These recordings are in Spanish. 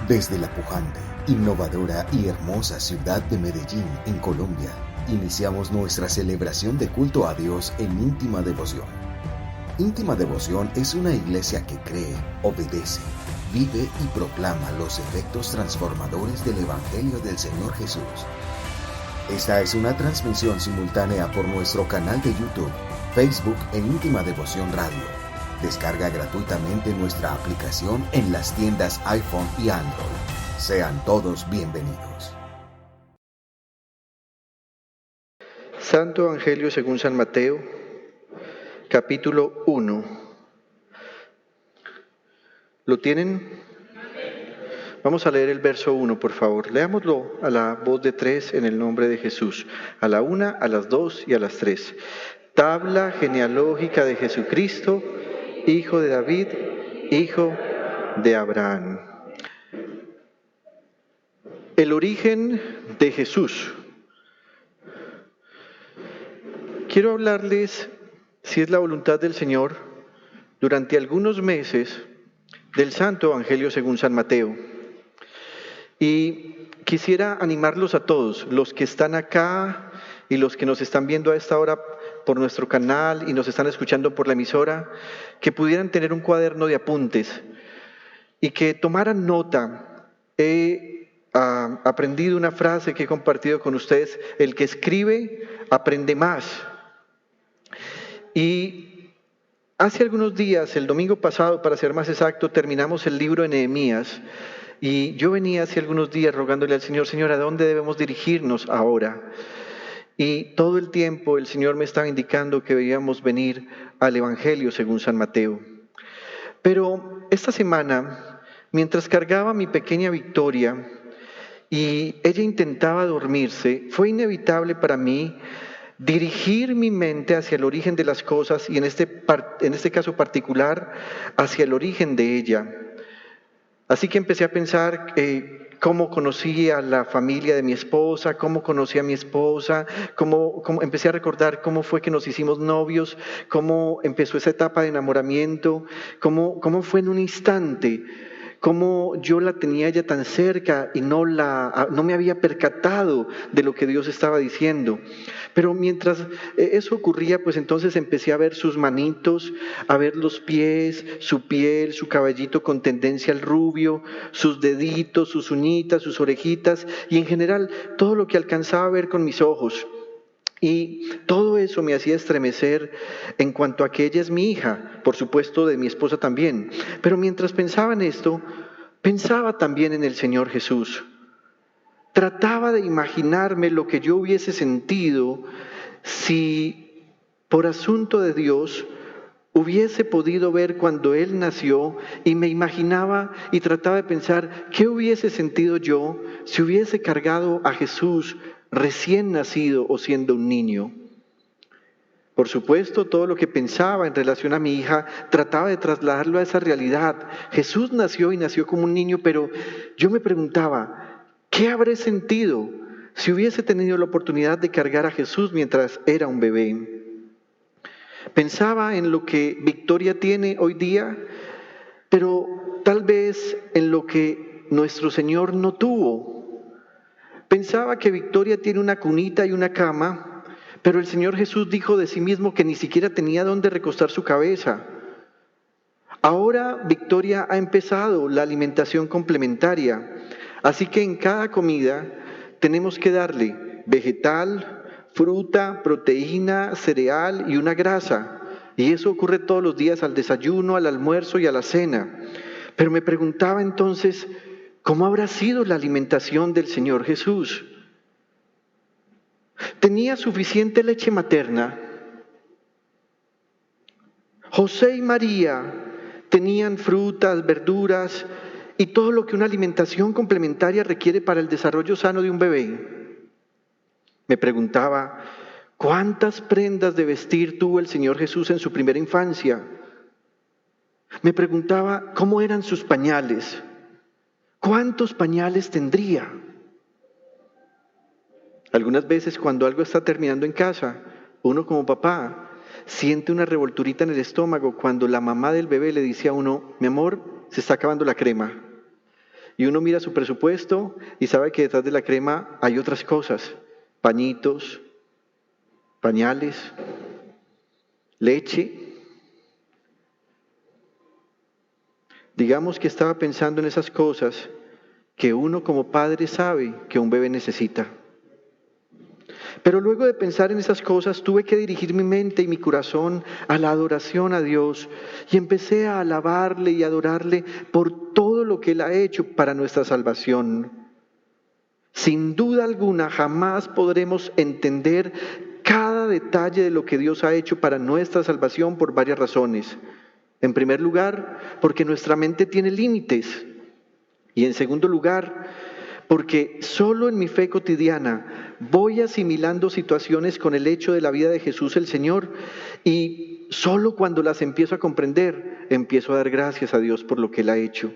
Desde la pujante, innovadora y hermosa ciudad de Medellín, en Colombia, iniciamos nuestra celebración de culto a Dios en íntima devoción. Íntima Devoción es una iglesia que cree, obedece, vive y proclama los efectos transformadores del Evangelio del Señor Jesús. Esta es una transmisión simultánea por nuestro canal de YouTube, Facebook e Íntima Devoción Radio. Descarga gratuitamente nuestra aplicación en las tiendas iPhone y Android. Sean todos bienvenidos. Santo Evangelio según San Mateo, capítulo 1. ¿Lo tienen? Vamos a leer el verso 1, por favor. Leámoslo a la voz de 3 en el nombre de Jesús. A la 1, a las 2 y a las 3. Tabla genealógica de Jesucristo, hijo de David, hijo de Abraham. El origen de Jesús. Quiero hablarles, si es la voluntad del Señor, durante algunos meses del Santo Evangelio según San Mateo. Y quisiera animarlos a todos, los que están acá y los que nos están viendo a esta hora por nuestro canal y nos están escuchando por la emisora, que pudieran tener un cuaderno de apuntes y que tomaran nota. He aprendido una frase que he compartido con ustedes: el que escribe aprende más. Y hace algunos días, el domingo pasado, para ser más exacto, terminamos el libro de Nehemías. Y yo venía hace algunos días rogándole al Señor: Señor, ¿a dónde debemos dirigirnos ahora? Y todo el tiempo el Señor me estaba indicando que debíamos venir al Evangelio según San Mateo. Pero esta semana, mientras cargaba mi pequeña Victoria y ella intentaba dormirse, fue inevitable para mí dirigir mi mente hacia el origen de las cosas y en este caso particular hacia el origen de ella. Así que empecé a pensar cómo conocí a la familia de mi esposa, cómo conocí a mi esposa, cómo empecé a recordar cómo fue que nos hicimos novios, cómo empezó esa etapa de enamoramiento, cómo fue en un instante, cómo yo la tenía ella tan cerca y no me había percatado de lo que Dios estaba diciendo. Pero mientras eso ocurría, pues entonces empecé a ver sus manitos, a ver los pies, su piel, su cabellito con tendencia al rubio, sus deditos, sus uñitas, sus orejitas y en general todo lo que alcanzaba a ver con mis ojos. Y todo eso me hacía estremecer en cuanto a que ella es mi hija, por supuesto de mi esposa también. Pero mientras pensaba en esto, pensaba también en el Señor Jesús. Trataba de imaginarme lo que yo hubiese sentido si, por asunto de Dios, hubiese podido ver cuando Él nació, y me imaginaba y trataba de pensar qué hubiese sentido yo si hubiese cargado a Jesús recién nacido o siendo un niño. Por supuesto, todo lo que pensaba en relación a mi hija trataba de trasladarlo a esa realidad. Jesús nació y nació como un niño, pero yo me preguntaba, ¿qué habré sentido si hubiese tenido la oportunidad de cargar a Jesús mientras era un bebé? Pensaba en lo que Victoria tiene hoy día, pero tal vez en lo que nuestro Señor no tuvo. Pensaba que Victoria tiene una cunita y una cama, pero el Señor Jesús dijo de sí mismo que ni siquiera tenía dónde recostar su cabeza. Ahora Victoria ha empezado la alimentación complementaria, así que en cada comida tenemos que darle vegetal, fruta, proteína, cereal y una grasa. Y eso ocurre todos los días al desayuno, al almuerzo y a la cena. Pero me preguntaba entonces, ¿cómo habrá sido la alimentación del Señor Jesús? ¿Tenía suficiente leche materna? José y María tenían frutas, verduras y todo lo que una alimentación complementaria requiere para el desarrollo sano de un bebé. Me preguntaba, ¿cuántas prendas de vestir tuvo el Señor Jesús en su primera infancia? Me preguntaba, ¿cómo eran sus pañales? ¿Cuántos pañales tendría? Algunas veces cuando algo está terminando en casa, uno como papá siente una revolturita en el estómago cuando la mamá del bebé le dice a uno, mi amor, se está acabando la crema. Y uno mira su presupuesto y sabe que detrás de la crema hay otras cosas, pañitos, pañales, leche. Digamos que estaba pensando en esas cosas que uno como padre sabe que un bebé necesita. Pero luego de pensar en esas cosas, tuve que dirigir mi mente y mi corazón a la adoración a Dios y empecé a alabarle y adorarle por todo lo que Él ha hecho para nuestra salvación. Sin duda alguna, jamás podremos entender cada detalle de lo que Dios ha hecho para nuestra salvación por varias razones. En primer lugar, porque nuestra mente tiene límites. Y en segundo lugar, porque solo en mi fe cotidiana voy asimilando situaciones con el hecho de la vida de Jesús el Señor y solo cuando las empiezo a comprender, empiezo a dar gracias a Dios por lo que Él ha hecho.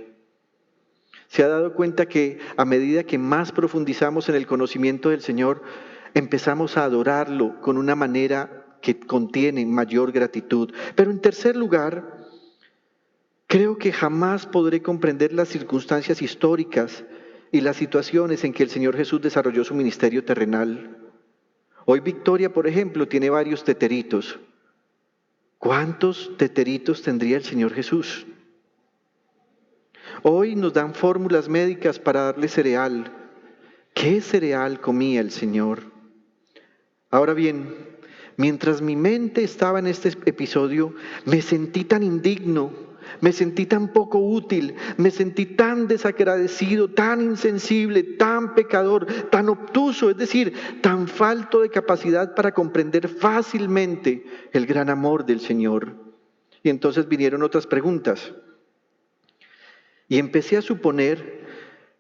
¿Se ha dado cuenta que a medida que más profundizamos en el conocimiento del Señor, empezamos a adorarlo con una manera que contiene mayor gratitud? Pero en tercer lugar, creo que jamás podré comprender las circunstancias históricas y las situaciones en que el Señor Jesús desarrolló su ministerio terrenal. Hoy Victoria, por ejemplo, tiene varios teteritos. ¿Cuántos teteritos tendría el Señor Jesús? Hoy nos dan fórmulas médicas para darle cereal. ¿Qué cereal comía el Señor? Ahora bien, mientras mi mente estaba en este episodio, me sentí tan indigno, me sentí tan poco útil, me sentí tan desagradecido, tan insensible, tan pecador, tan obtuso, es decir, tan falto de capacidad para comprender fácilmente el gran amor del Señor. Y entonces vinieron otras preguntas. Y empecé a suponer,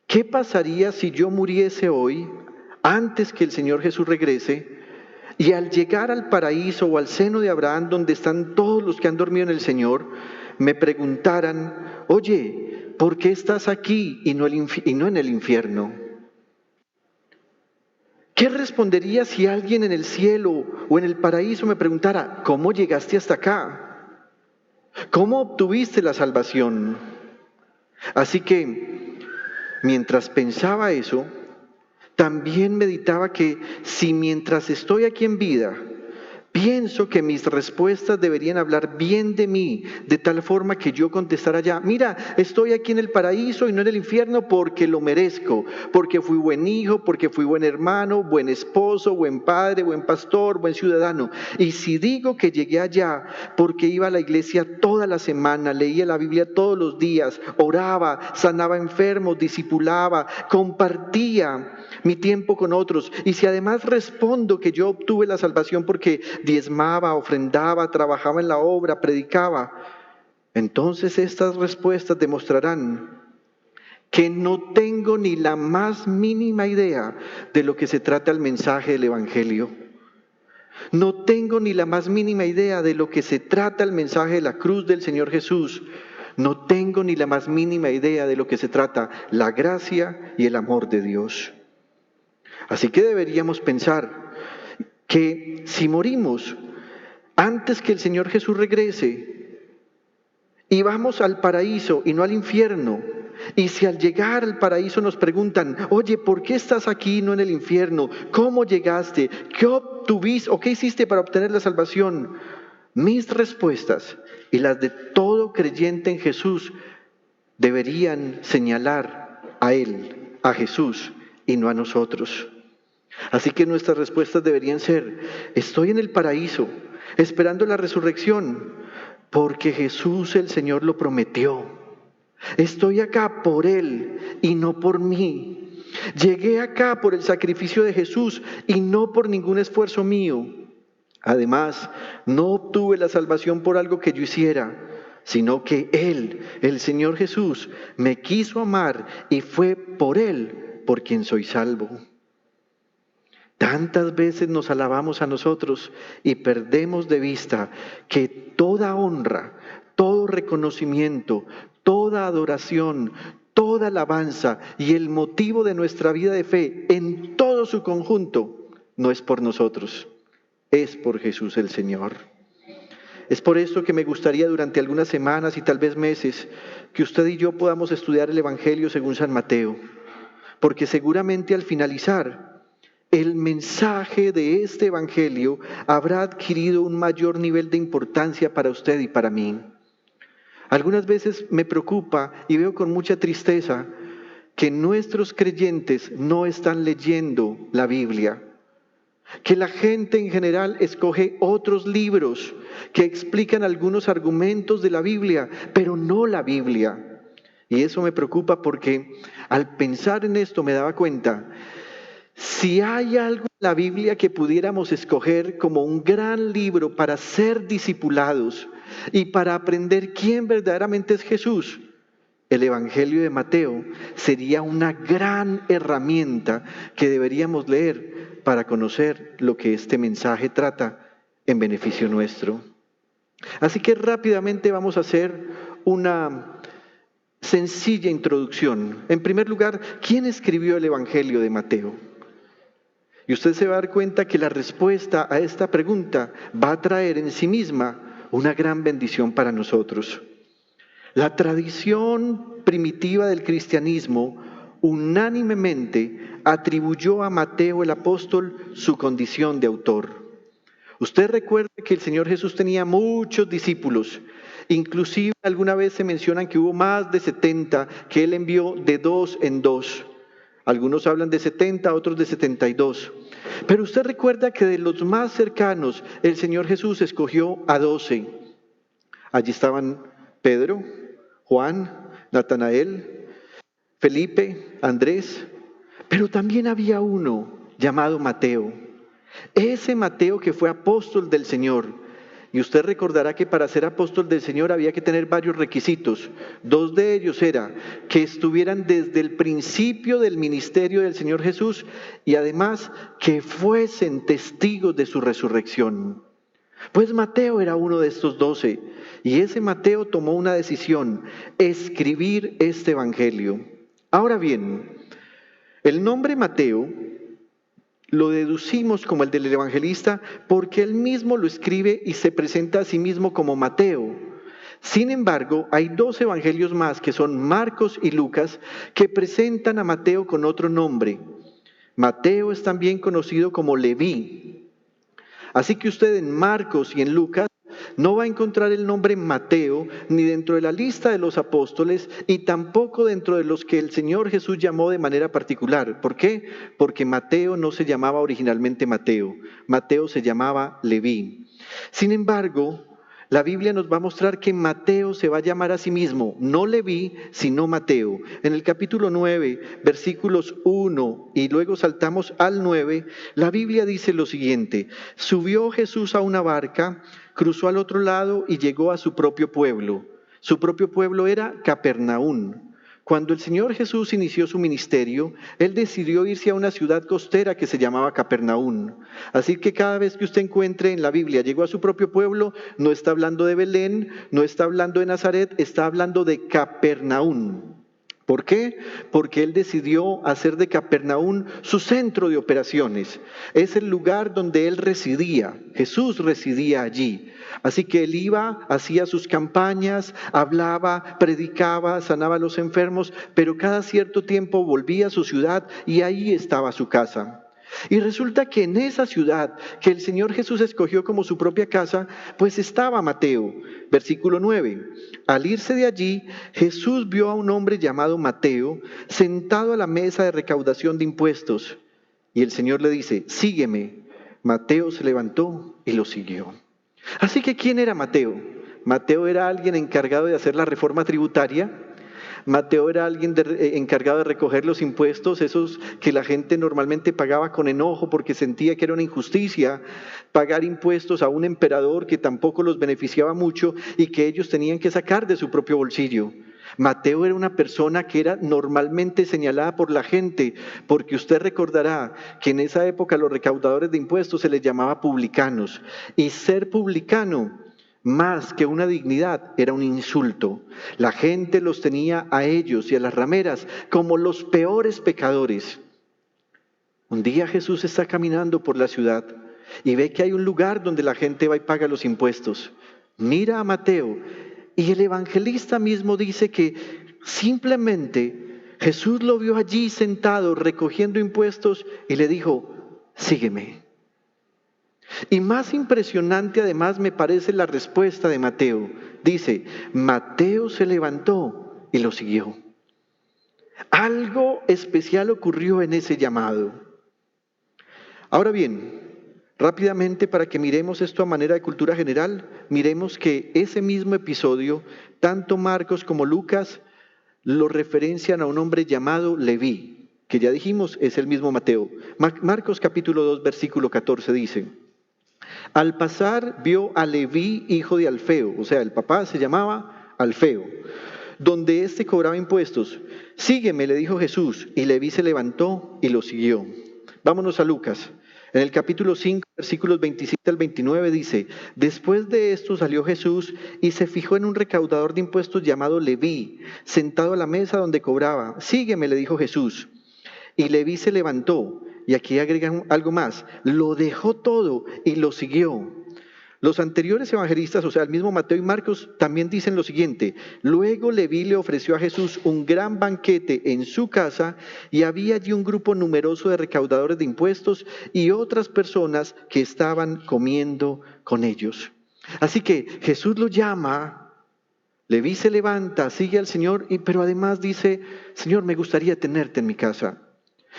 ¿qué pasaría si yo muriese hoy, antes que el Señor Jesús regrese? Y al llegar al paraíso o al seno de Abraham, donde están todos los que han dormido en el Señor, me preguntaran, oye, ¿por qué estás aquí y no en el infierno? ¿Qué respondería si alguien en el cielo o en el paraíso me preguntara, ¿cómo llegaste hasta acá? ¿Cómo obtuviste la salvación? Así que, mientras pensaba eso, también meditaba que si mientras estoy aquí en vida, pienso que mis respuestas deberían hablar bien de mí, de tal forma que yo contestara ya, mira, estoy aquí en el paraíso y no en el infierno porque lo merezco, porque fui buen hijo, porque fui buen hermano, buen esposo, buen padre, buen pastor, buen ciudadano. Y si digo que llegué allá porque iba a la iglesia toda la semana, leía la Biblia todos los días, oraba, sanaba enfermos, discipulaba, compartía mi tiempo con otros, y si además respondo que yo obtuve la salvación porque diezmaba, ofrendaba, trabajaba en la obra, predicaba, entonces estas respuestas demostrarán que no tengo ni la más mínima idea de lo que se trata el mensaje del Evangelio. No tengo ni la más mínima idea de lo que se trata el mensaje de la cruz del Señor Jesús. No tengo ni la más mínima idea de lo que se trata la gracia y el amor de Dios. Así que deberíamos pensar que si morimos antes que el Señor Jesús regrese y vamos al paraíso y no al infierno, y si al llegar al paraíso nos preguntan, oye, ¿por qué estás aquí y no en el infierno? ¿Cómo llegaste? ¿Qué obtuviste o qué hiciste para obtener la salvación? Mis respuestas y las de todo creyente en Jesús deberían señalar a Él, a Jesús, y no a nosotros. Así que nuestras respuestas deberían ser, estoy en el paraíso, esperando la resurrección, porque Jesús el Señor lo prometió. Estoy acá por Él y no por mí. Llegué acá por el sacrificio de Jesús y no por ningún esfuerzo mío. Además, no obtuve la salvación por algo que yo hiciera, sino que Él, el Señor Jesús, me quiso amar y fue por Él por quien soy salvo. Tantas veces nos alabamos a nosotros y perdemos de vista que toda honra, todo reconocimiento, toda adoración, toda alabanza y el motivo de nuestra vida de fe en todo su conjunto no es por nosotros, es por Jesús el Señor. Es por esto que me gustaría durante algunas semanas y tal vez meses que usted y yo podamos estudiar el Evangelio según San Mateo, porque seguramente al finalizar el mensaje de este Evangelio habrá adquirido un mayor nivel de importancia para usted y para mí. Algunas veces me preocupa y veo con mucha tristeza que nuestros creyentes no están leyendo la Biblia, que la gente en general escoge otros libros que explican algunos argumentos de la Biblia, pero no la Biblia. Y eso me preocupa porque al pensar en esto me daba cuenta, si hay algo en la Biblia que pudiéramos escoger como un gran libro para ser discipulados y para aprender quién verdaderamente es Jesús, el Evangelio de Mateo sería una gran herramienta que deberíamos leer para conocer lo que este mensaje trata en beneficio nuestro. Así que rápidamente vamos a hacer una sencilla introducción. En primer lugar, ¿quién escribió el Evangelio de Mateo? Y usted se va a dar cuenta que la respuesta a esta pregunta va a traer en sí misma una gran bendición para nosotros. La tradición primitiva del cristianismo unánimemente atribuyó a Mateo el apóstol su condición de autor. Usted recuerda que el Señor Jesús tenía muchos discípulos, inclusive alguna vez se mencionan que hubo más de 70 que Él envió de 2 en 2. Algunos hablan de 70, otros de 72. Pero usted recuerda que de los más cercanos el Señor Jesús escogió a 12. Allí estaban Pedro, Juan, Natanael, Felipe, Andrés, pero también había uno llamado Mateo. Ese Mateo que fue apóstol del Señor. Y usted recordará que para ser apóstol del Señor había que tener varios requisitos. 2 de ellos era que estuvieran desde el principio del ministerio del Señor Jesús y además que fuesen testigos de su resurrección. Pues Mateo era uno de estos 12 y ese Mateo tomó una decisión, escribir este evangelio. Ahora bien, el nombre Mateo lo deducimos como el del evangelista porque él mismo lo escribe y se presenta a sí mismo como Mateo. Sin embargo, hay 2 evangelios más que son Marcos y Lucas que presentan a Mateo con otro nombre. Mateo es también conocido como Leví. Así que usted en Marcos y en Lucas no va a encontrar el nombre Mateo ni dentro de la lista de los apóstoles y tampoco dentro de los que el Señor Jesús llamó de manera particular. ¿Por qué? Porque Mateo no se llamaba originalmente Mateo. Mateo se llamaba Leví. Sin embargo, la Biblia nos va a mostrar que Mateo se va a llamar a sí mismo, no Leví, sino Mateo. En el capítulo 9, versículos 1 y luego saltamos al 9, la Biblia dice lo siguiente: subió Jesús a una barca, cruzó al otro lado y llegó a su propio pueblo. Su propio pueblo era Capernaum. Cuando el Señor Jesús inició su ministerio, Él decidió irse a una ciudad costera que se llamaba Capernaum. Así que cada vez que usted encuentre en la Biblia, llegó a su propio pueblo, no está hablando de Belén, no está hablando de Nazaret, está hablando de Capernaum. ¿Por qué? Porque Él decidió hacer de Capernaum su centro de operaciones. Es el lugar donde Él residía. Jesús residía allí. Así que Él iba, hacía sus campañas, hablaba, predicaba, sanaba a los enfermos, pero cada cierto tiempo volvía a su ciudad y ahí estaba su casa. Y resulta que en esa ciudad que el Señor Jesús escogió como su propia casa, pues estaba Mateo. Versículo 9. Al irse de allí, Jesús vio a un hombre llamado Mateo sentado a la mesa de recaudación de impuestos. Y el Señor le dice: sígueme. Mateo se levantó y lo siguió. Así que, ¿quién era Mateo? Mateo era alguien encargado de hacer la reforma tributaria. Mateo era alguien encargado de recoger los impuestos, esos que la gente normalmente pagaba con enojo porque sentía que era una injusticia pagar impuestos a un emperador que tampoco los beneficiaba mucho y que ellos tenían que sacar de su propio bolsillo. Mateo era una persona que era normalmente señalada por la gente, porque usted recordará que en esa época a los recaudadores de impuestos se les llamaba publicanos, y ser publicano, más que una dignidad, era un insulto. La gente los tenía a ellos y a las rameras como los peores pecadores. Un día Jesús está caminando por la ciudad y ve que hay un lugar donde la gente va y paga los impuestos. mira a Mateo, y el evangelista mismo dice que simplemente Jesús lo vio allí sentado recogiendo impuestos y le dijo, sígueme. Y más impresionante además me parece la respuesta de Mateo. Dice, Mateo se levantó y lo siguió. Algo especial ocurrió en ese llamado. Ahora bien, rápidamente para que miremos esto a manera de cultura general, miremos que ese mismo episodio, tanto Marcos como Lucas lo referencian a un hombre llamado Leví, que ya dijimos es el mismo Mateo. Marcos capítulo 2, versículo 14 dice, al pasar vio a Leví, hijo de Alfeo, o sea, el papá se llamaba Alfeo, donde éste cobraba impuestos. Sígueme, le dijo Jesús, y Leví se levantó y lo siguió. Vámonos a Lucas. En el capítulo 5, versículos 27 al 29 dice, después de esto salió Jesús y se fijó en un recaudador de impuestos llamado Leví, sentado a la mesa donde cobraba. Sígueme, le dijo Jesús. Y Leví se levantó, y aquí agregan algo más, lo dejó todo y lo siguió. Los anteriores evangelistas, o sea, el mismo Mateo y Marcos, también dicen lo siguiente, luego Leví le ofreció a Jesús un gran banquete en su casa y había allí un grupo numeroso de recaudadores de impuestos y otras personas que estaban comiendo con ellos. Así que Jesús lo llama, Leví se levanta, sigue al Señor, pero además dice, Señor, me gustaría tenerte en mi casa.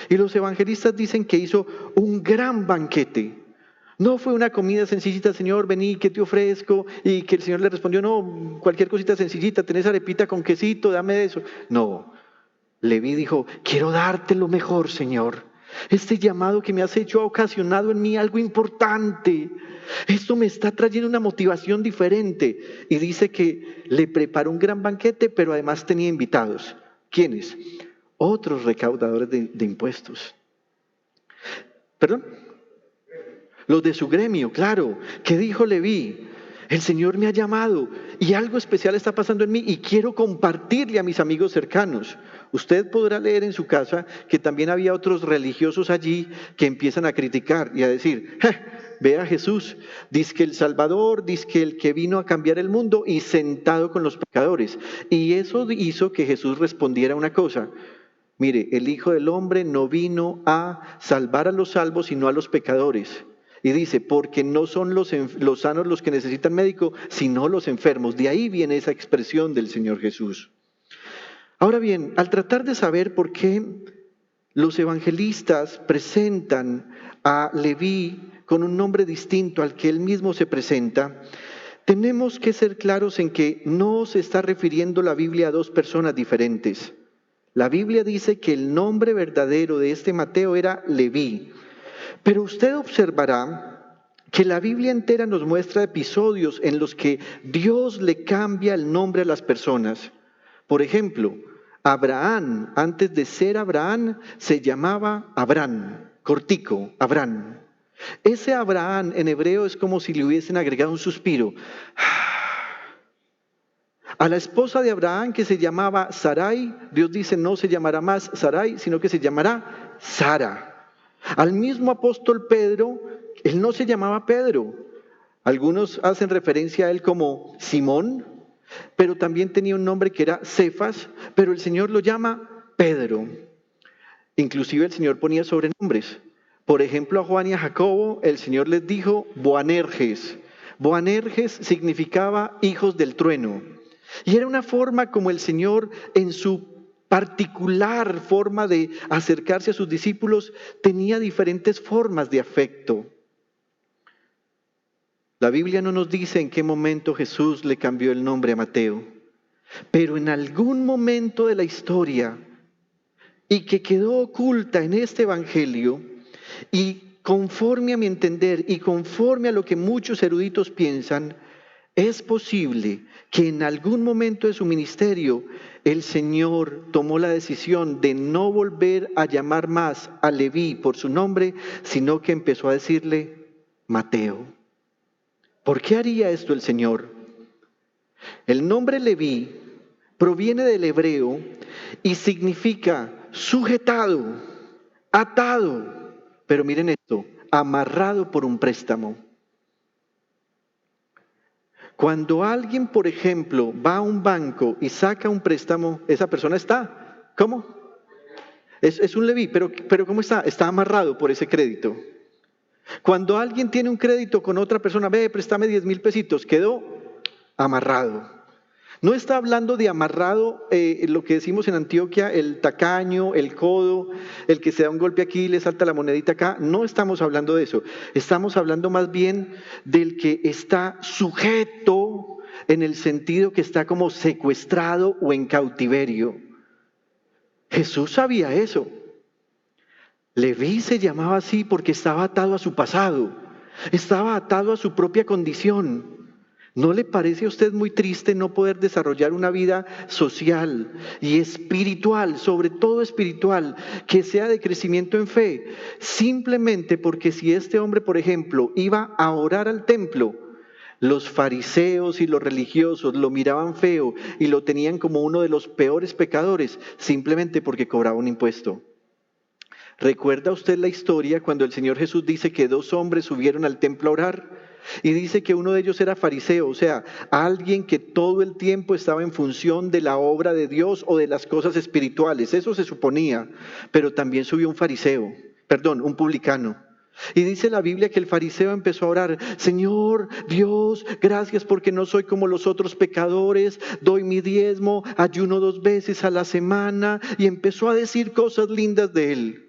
Y los evangelistas dicen que hizo un gran banquete. No fue una comida sencillita, Señor, vení, ¿qué te ofrezco? Y que el Señor le respondió, no, cualquier cosita sencillita, tenés arepita con quesito, dame eso. No, Leví dijo, quiero darte lo mejor, Señor. Este llamado que me has hecho ha ocasionado en mí algo importante. Esto me está trayendo una motivación diferente. Y dice que le preparó un gran banquete, pero además tenía invitados. ¿Quiénes? Otros recaudadores de impuestos. ¿Perdón? Los de su gremio, claro. ¿Qué dijo Leví? El Señor me ha llamado y algo especial está pasando en mí y quiero compartirle a mis amigos cercanos. Usted podrá leer en su casa que también había otros religiosos allí que empiezan a criticar y a decir, ve a Jesús, dice que el Salvador, dice que el que vino a cambiar el mundo y sentado con los pecadores. Y eso hizo que Jesús respondiera una cosa. Mire, el Hijo del Hombre no vino a salvar a los salvos, sino a los pecadores. Y dice, porque no son los sanos los que necesitan médico, sino los enfermos. De ahí viene esa expresión del Señor Jesús. Ahora bien, al tratar de saber por qué los evangelistas presentan a Leví con un nombre distinto al que él mismo se presenta, tenemos que ser claros en que no se está refiriendo la Biblia a dos personas diferentes. La Biblia dice que el nombre verdadero de este Mateo era Leví. Pero usted observará que la Biblia entera nos muestra episodios en los que Dios le cambia el nombre a las personas. Por ejemplo, Abraham, antes de ser Abraham, se llamaba Abraham, cortico, Abraham. Ese Abraham en hebreo es como si le hubiesen agregado un suspiro. A la esposa de Abraham que se llamaba Sarai, Dios dice no se llamará más Sarai, sino que se llamará Sara. Al mismo apóstol Pedro, él no se llamaba Pedro. Algunos hacen referencia a él como Simón, pero también tenía un nombre que era Cefas, pero el Señor lo llama Pedro. Inclusive el Señor ponía sobrenombres. Por ejemplo, a Juan y a Jacobo, el Señor les dijo Boanerges. Boanerges significaba hijos del trueno. Y era una forma como el Señor en su particular forma de acercarse a sus discípulos tenía diferentes formas de afecto. La Biblia no nos dice en qué momento Jesús le cambió el nombre a Mateo, pero en algún momento de la historia y que quedó oculta en este evangelio y conforme a mi entender y conforme a lo que muchos eruditos piensan, es posible que en algún momento de su ministerio el Señor tomó la decisión de no volver a llamar más a Leví por su nombre, sino que empezó a decirle Mateo. ¿Por qué haría esto el Señor? El nombre Leví proviene del hebreo y significa sujetado, atado, pero miren esto, amarrado por un préstamo. Cuando alguien, por ejemplo, va a un banco y saca un préstamo, esa persona está, ¿cómo? Es un leví, pero ¿cómo está? Está amarrado por ese crédito. Cuando alguien tiene un crédito con otra persona, ve, préstame 10,000 pesitos, quedó amarrado. No está hablando de amarrado, lo que decimos en Antioquia, el tacaño, el codo, el que se da un golpe aquí y le salta la monedita acá. No estamos hablando de eso. Estamos hablando más bien del que está sujeto en el sentido que está como secuestrado o en cautiverio. Jesús sabía eso. Leví se llamaba así porque estaba atado a su pasado, estaba atado a su propia condición. ¿No le parece a usted muy triste no poder desarrollar una vida social y espiritual, sobre todo espiritual, que sea de crecimiento en fe? Simplemente porque si este hombre, por ejemplo, iba a orar al templo, los fariseos y los religiosos lo miraban feo y lo tenían como uno de los peores pecadores, simplemente porque cobraba un impuesto. ¿Recuerda usted la historia cuando el Señor Jesús dice que 2 hombres subieron al templo a orar? Y dice que uno de ellos era fariseo, o sea, alguien que todo el tiempo estaba en función de la obra de Dios o de las cosas espirituales. Eso se suponía, pero también subió un publicano. Y dice la Biblia que el fariseo empezó a orar: Señor Dios, gracias porque no soy como los otros pecadores, doy mi diezmo, ayuno 2 veces a la semana, y empezó a decir cosas lindas de él.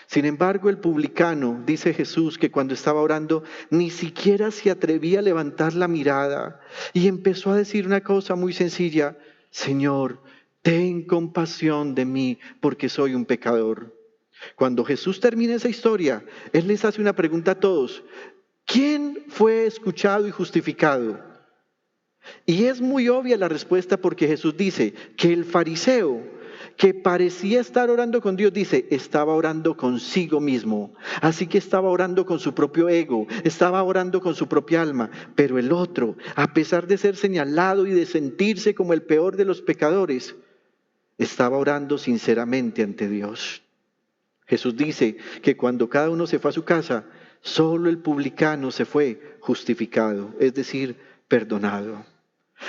Sin embargo, el publicano, dice Jesús, que cuando estaba orando ni siquiera se atrevía a levantar la mirada y empezó a decir una cosa muy sencilla: Señor, ten compasión de mí porque soy un pecador. Cuando Jesús termina esa historia, Él les hace una pregunta a todos: ¿quién fue escuchado y justificado? Y es muy obvia la respuesta, porque Jesús dice que el fariseo, que parecía estar orando con Dios, dice, estaba orando consigo mismo. Así que estaba orando con su propio ego, estaba orando con su propia alma. Pero el otro, a pesar de ser señalado y de sentirse como el peor de los pecadores, estaba orando sinceramente ante Dios. Jesús dice que cuando cada uno se fue a su casa, solo el publicano se fue justificado, es decir, perdonado.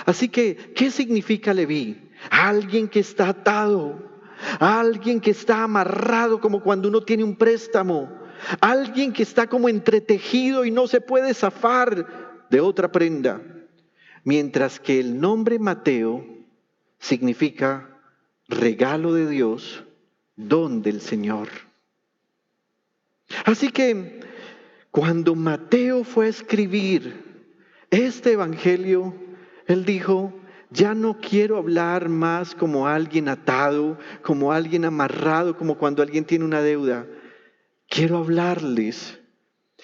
Así que, ¿qué significa Leví? Alguien que está atado, alguien que está amarrado como cuando uno tiene un préstamo, alguien que está como entretejido y no se puede zafar de otra prenda. Mientras que el nombre Mateo significa regalo de Dios, don del Señor. Así que cuando Mateo fue a escribir este evangelio, él dijo: ya no quiero hablar más como alguien atado, como alguien amarrado, como cuando alguien tiene una deuda. Quiero hablarles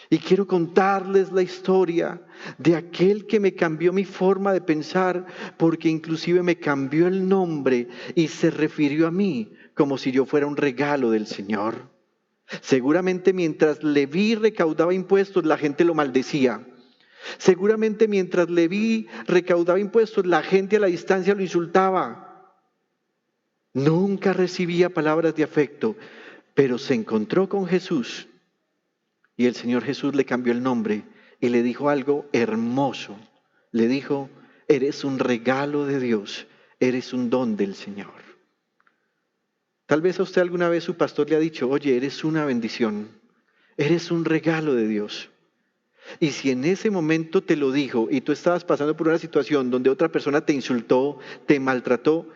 y quiero contarles la historia de aquel que me cambió mi forma de pensar, porque inclusive me cambió el nombre y se refirió a mí como si yo fuera un regalo del Señor. Seguramente mientras Leví recaudaba impuestos, la gente lo maldecía. Seguramente mientras Leví recaudaba impuestos, la gente a la distancia lo insultaba. Nunca recibía palabras de afecto, pero se encontró con Jesús y el Señor Jesús le cambió el nombre y le dijo algo hermoso. Le dijo: eres un regalo de Dios, eres un don del Señor. Tal vez a usted alguna vez su pastor le ha dicho: oye, eres una bendición, eres un regalo de Dios. Y si en ese momento te lo dijo y tú estabas pasando por una situación donde otra persona te insultó, te maltrató,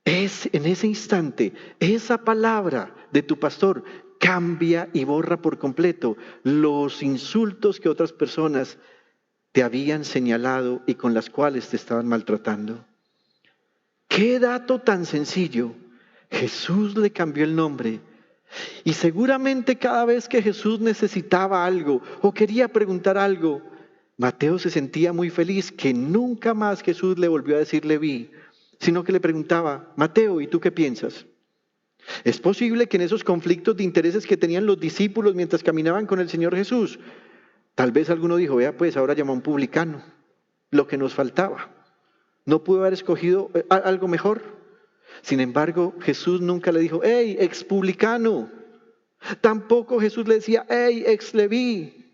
en ese instante esa palabra de tu pastor cambia y borra por completo los insultos que otras personas te habían señalado y con las cuales te estaban maltratando. ¡Qué dato tan sencillo! Jesús le cambió el nombre. Y seguramente cada vez que Jesús necesitaba algo o quería preguntar algo, Mateo se sentía muy feliz que nunca más Jesús le volvió a decir Leví, sino que le preguntaba: Mateo, ¿y tú qué piensas? Es posible que en esos conflictos de intereses que tenían los discípulos mientras caminaban con el Señor Jesús, tal vez alguno dijo: vea pues, ahora llama a un publicano, lo que nos faltaba. ¿No pudo haber escogido algo mejor? Sin embargo, Jesús nunca le dijo: ¡hey, ex publicano! Tampoco Jesús le decía: ¡hey, ex Leví!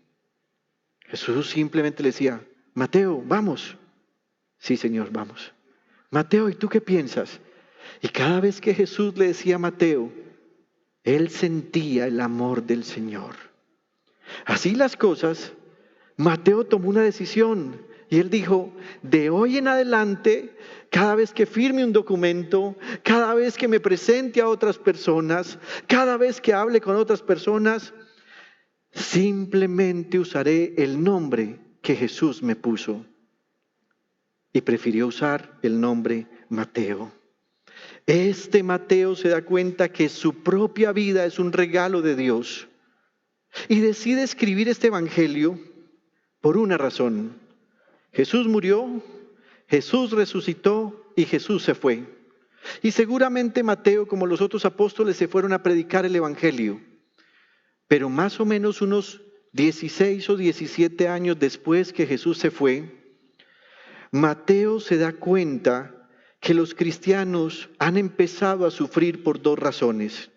Jesús simplemente le decía: Mateo, vamos. Sí, Señor, vamos. Mateo, ¿y tú qué piensas? Y cada vez que Jesús le decía a Mateo, él sentía el amor del Señor. Así las cosas, Mateo tomó una decisión y él dijo, de hoy en adelante, cada vez que firme un documento, cada vez que me presente a otras personas, cada vez que hable con otras personas, simplemente usaré el nombre que Jesús me puso. Y prefirió usar el nombre Mateo. Este Mateo se da cuenta que su propia vida es un regalo de Dios y decide escribir este evangelio por una razón. Jesús murió, Jesús resucitó y Jesús se fue. Y seguramente Mateo, como los otros apóstoles, se fueron a predicar el evangelio. Pero más o menos unos 16 o 17 años después que Jesús se fue, Mateo se da cuenta que los cristianos han empezado a sufrir por dos razones.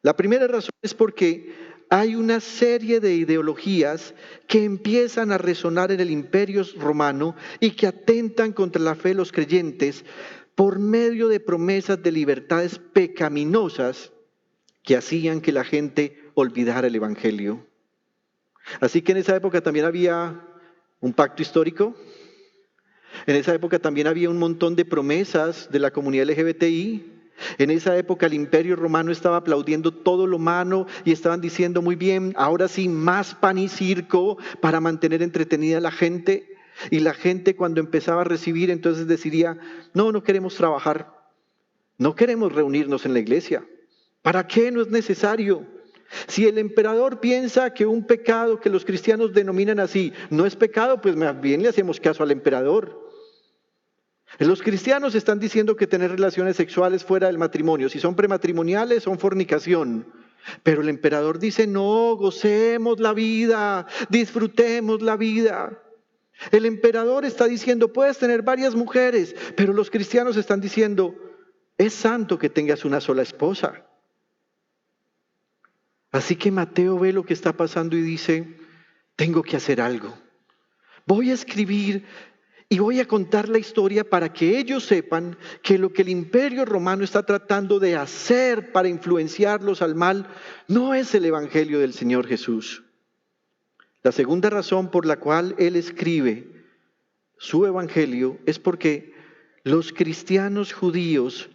La primera razón es porque hay una serie de ideologías que empiezan a resonar en el imperio romano y que atentan contra la fe de los creyentes por medio de promesas de libertades pecaminosas que hacían que la gente olvidara el evangelio. Así que en esa época también había un pacto histórico. En esa época también había un montón de promesas de la comunidad LGBTI. En esa época el imperio romano estaba aplaudiendo todo lo humano y estaban diciendo muy bien, ahora sí, más pan y circo para mantener entretenida a la gente. Y la gente cuando empezaba a recibir entonces deciría, no queremos trabajar, no queremos reunirnos en la iglesia. ¿Para qué? No es necesario. Si el emperador piensa que un pecado que los cristianos denominan así no es pecado, pues más bien le hacemos caso al emperador. Los cristianos están diciendo que tener relaciones sexuales fuera del matrimonio, si son prematrimoniales, son fornicación. Pero el emperador dice, no, gocemos la vida, disfrutemos la vida. El emperador está diciendo, puedes tener varias mujeres, pero los cristianos están diciendo, es santo que tengas una sola esposa. Así que Mateo ve lo que está pasando y dice, tengo que hacer algo. Voy a escribir y voy a contar la historia para que ellos sepan que lo que el imperio romano está tratando de hacer para influenciarlos al mal no es el evangelio del Señor Jesús. La segunda razón por la cual él escribe su evangelio es porque los cristianos judíos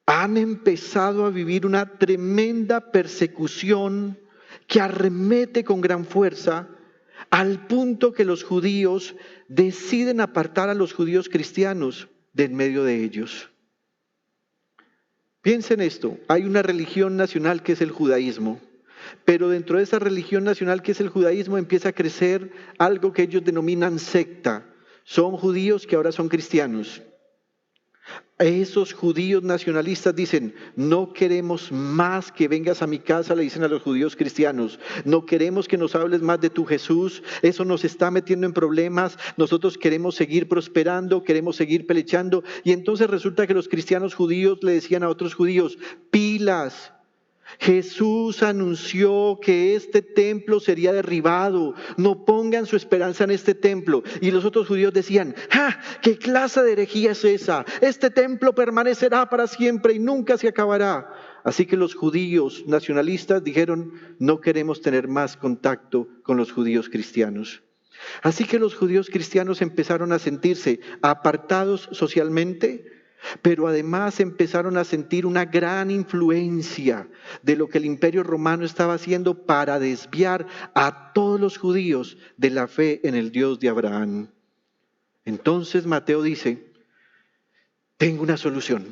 han empezado a vivir una tremenda persecución que arremete con gran fuerza al punto que los judíos deciden apartar a los judíos cristianos de en medio de ellos. Piensen esto, hay una religión nacional que es el judaísmo, pero dentro de esa religión nacional que es el judaísmo empieza a crecer algo que ellos denominan secta. Son judíos que ahora son cristianos. Esos judíos nacionalistas dicen, no queremos más que vengas a mi casa, le dicen a los judíos cristianos, no queremos que nos hables más de tu Jesús, eso nos está metiendo en problemas, nosotros queremos seguir prosperando, queremos seguir pelechando. Y entonces resulta que los cristianos judíos le decían a otros judíos, pilas, Jesús anunció que este templo sería derribado, no pongan su esperanza en este templo. Y los otros judíos decían, ¿qué clase de herejía es esa? Este templo permanecerá para siempre y nunca se acabará. Así que los judíos nacionalistas dijeron, no queremos tener más contacto con los judíos cristianos. Así que los judíos cristianos empezaron a sentirse apartados socialmente, pero además empezaron a sentir una gran influencia de lo que el imperio romano estaba haciendo para desviar a todos los judíos de la fe en el Dios de Abraham. Entonces Mateo dice, tengo una solución.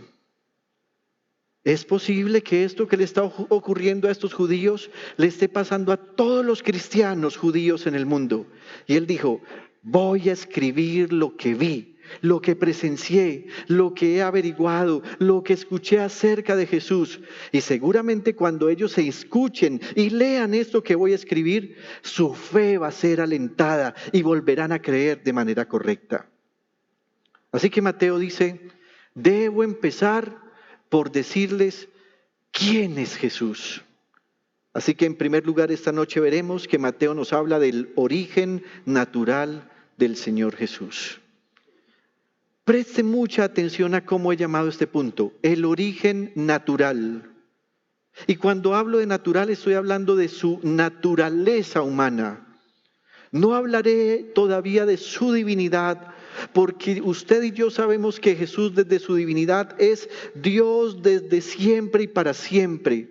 ¿Es posible que esto que le está ocurriendo a estos judíos le esté pasando a todos los cristianos judíos en el mundo? Y él dijo, voy a escribir lo que vi, lo que presencié, lo que he averiguado, lo que escuché acerca de Jesús. Y seguramente cuando ellos se escuchen y lean esto que voy a escribir, su fe va a ser alentada y volverán a creer de manera correcta. Así que Mateo dice, debo empezar por decirles quién es Jesús. Así que en primer lugar esta noche veremos que Mateo nos habla del origen natural del Señor Jesús. Preste mucha atención a cómo he llamado este punto, el origen natural. Y cuando hablo de natural estoy hablando de su naturaleza humana. No hablaré todavía de su divinidad, porque usted y yo sabemos que Jesús desde su divinidad es Dios desde siempre y para siempre.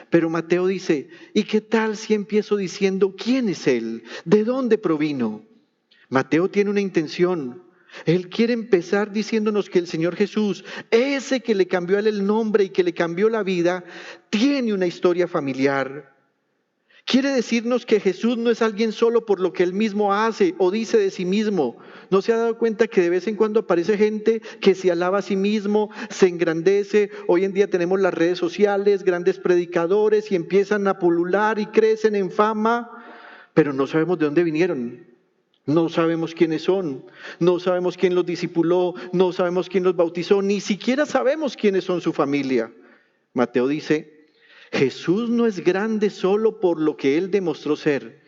Pero Mateo dice, ¿y qué tal si empiezo diciendo quién es Él? ¿De dónde provino? Mateo tiene una intención. Él quiere empezar diciéndonos que el Señor Jesús, ese que le cambió a él el nombre y que le cambió la vida, tiene una historia familiar. Quiere decirnos que Jesús no es alguien solo por lo que él mismo hace o dice de sí mismo. ¿No se ha dado cuenta que de vez en cuando aparece gente que se alaba a sí mismo, se engrandece? Hoy en día tenemos las redes sociales, grandes predicadores y empiezan a pulular y crecen en fama, pero no sabemos de dónde vinieron. No sabemos quiénes son, no sabemos quién los discipuló, no sabemos quién los bautizó, ni siquiera sabemos quiénes son su familia. Mateo dice, Jesús no es grande solo por lo que Él demostró ser.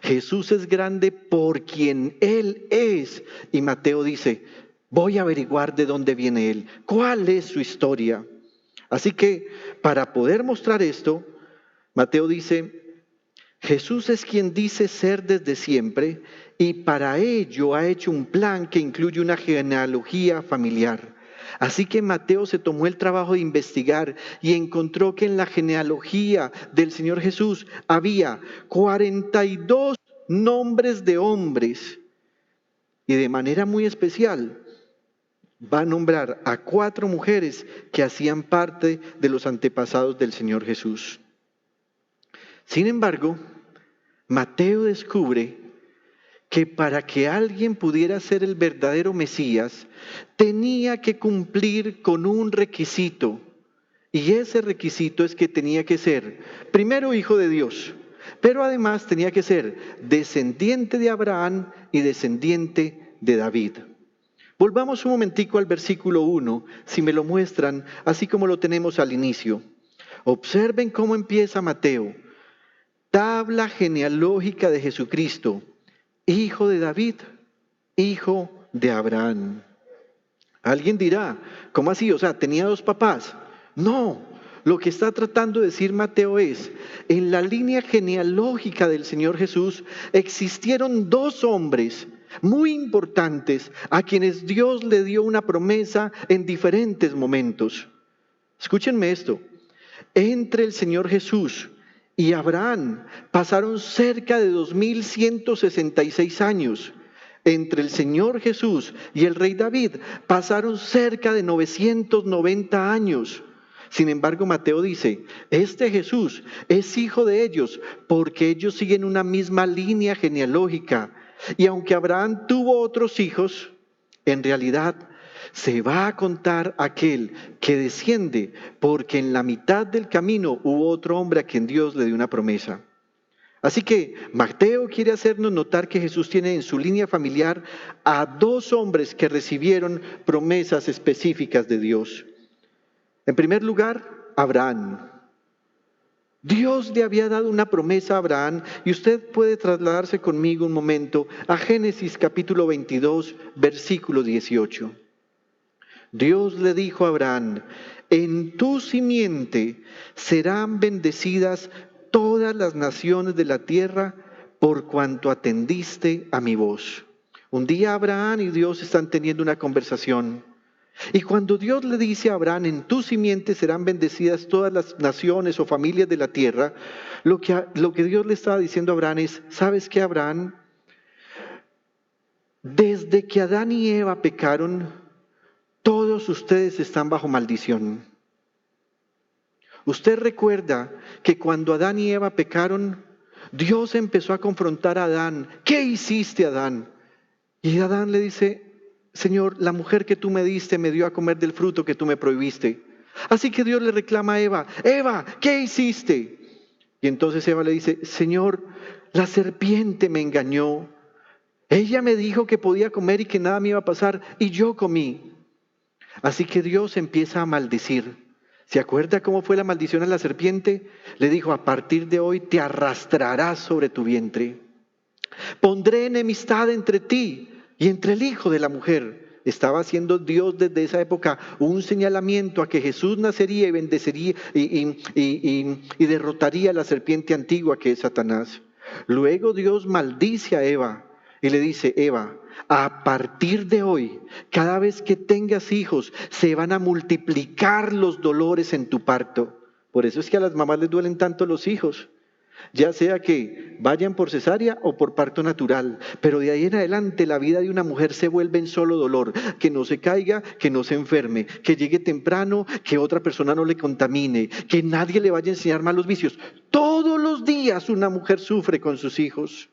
Jesús es grande por quien Él es. Y Mateo dice, voy a averiguar de dónde viene Él, cuál es su historia. Así que para poder mostrar esto, Mateo dice, Jesús es quien dice ser desde siempre y para ello ha hecho un plan que incluye una genealogía familiar. Así que Mateo se tomó el trabajo de investigar y encontró que en la genealogía del Señor Jesús había 42 nombres de hombres y de manera muy especial va a nombrar a 4 mujeres que hacían parte de los antepasados del Señor Jesús. Sin embargo, Mateo descubre que para que alguien pudiera ser el verdadero Mesías, tenía que cumplir con un requisito. Y ese requisito es que tenía que ser, primero, hijo de Dios, pero además tenía que ser descendiente de Abraham y descendiente de David. Volvamos un momentico al versículo 1, si me lo muestran, así como lo tenemos al inicio. Observen cómo empieza Mateo. Tabla genealógica de Jesucristo, hijo de David, hijo de Abraham. Alguien dirá, ¿cómo así? O sea, ¿tenía 2 papás? No, lo que está tratando de decir Mateo es, en la línea genealógica del Señor Jesús existieron 2 hombres muy importantes a quienes Dios le dio una promesa en diferentes momentos. Escúchenme esto, entre el Señor Jesús y Abraham pasaron cerca de 2166 años. Entre el Señor Jesús y el rey David pasaron cerca de 990 años. Sin embargo, Mateo dice, este Jesús es hijo de ellos porque ellos siguen una misma línea genealógica. Y aunque Abraham tuvo otros hijos, en realidad se va a contar aquel que desciende, porque en la mitad del camino hubo otro hombre a quien Dios le dio una promesa. Así que Mateo quiere hacernos notar que Jesús tiene en su línea familiar a 2 hombres que recibieron promesas específicas de Dios. En primer lugar, Abraham. Dios le había dado una promesa a Abraham y usted puede trasladarse conmigo un momento a Génesis capítulo 22, versículo 18. Dios le dijo a Abraham, en tu simiente serán bendecidas todas las naciones de la tierra por cuanto atendiste a mi voz. Un día Abraham y Dios están teniendo una conversación. Y cuando Dios le dice a Abraham, en tu simiente serán bendecidas todas las naciones o familias de la tierra, lo que Dios le estaba diciendo a Abraham es, ¿sabes qué, Abraham? Desde que Adán y Eva pecaron, todos ustedes están bajo maldición. Usted recuerda que cuando Adán y Eva pecaron, Dios empezó a confrontar a Adán. ¿Qué hiciste, Adán? Y Adán le dice, Señor, la mujer que tú me diste me dio a comer del fruto que tú me prohibiste. Así que Dios le reclama a Eva, Eva, ¿qué hiciste? Y entonces Eva le dice, Señor, la serpiente me engañó. Ella me dijo que podía comer y que nada me iba a pasar y yo comí. Así que Dios empieza a maldecir. ¿Se acuerda cómo fue la maldición a la serpiente? Le dijo, a partir de hoy te arrastrarás sobre tu vientre. Pondré enemistad entre ti Y entre el hijo de la mujer estaba haciendo Dios desde esa época un señalamiento a que Jesús nacería y bendecería y derrotaría a la serpiente antigua que es Satanás. Luego Dios maldice a Eva y le dice: Eva, a partir de hoy, cada vez que tengas hijos, se van a multiplicar los dolores en tu parto. Por eso es que a las mamás les duelen tanto los hijos, ya sea que vayan por cesárea o por parto natural, pero de ahí en adelante la vida de una mujer se vuelve en solo dolor, que no se caiga, que no se enferme, que llegue temprano, que otra persona no le contamine, que nadie le vaya a enseñar malos vicios. Todos los días una mujer sufre con sus hijos,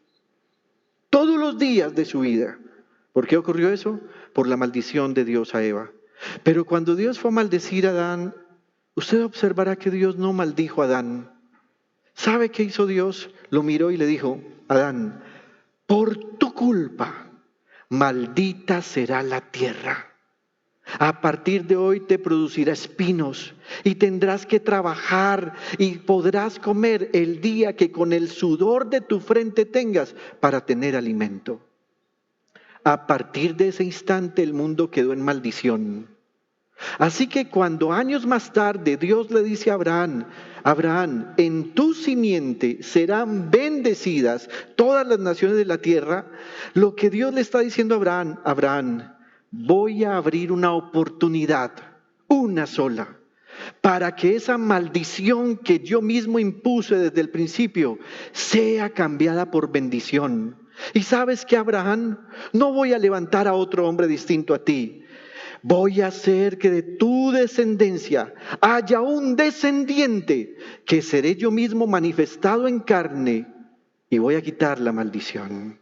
todos los días de su vida. ¿Por qué ocurrió eso? Por la maldición de Dios a Eva. Pero cuando Dios fue a maldecir a Adán, usted observará que Dios no maldijo a Adán. ¿Sabe qué hizo Dios? Lo miró y le dijo: Adán, por tu culpa, maldita será la tierra. A partir de hoy te producirá espinos y tendrás que trabajar y podrás comer el día que con el sudor de tu frente tengas para tener alimento. A partir de ese instante el mundo quedó en maldición. Así que cuando años más tarde Dios le dice a Abraham: Abraham, en tu simiente serán bendecidas todas las naciones de la tierra, lo que Dios le está diciendo a Abraham: Abraham, voy a abrir una oportunidad, una sola, para que esa maldición que yo mismo impuse desde el principio sea cambiada por bendición. Y sabes que, Abraham, no voy a levantar a otro hombre distinto a ti. Voy a hacer que de tu descendencia haya un descendiente que seré yo mismo manifestado en carne, y voy a quitar la maldición.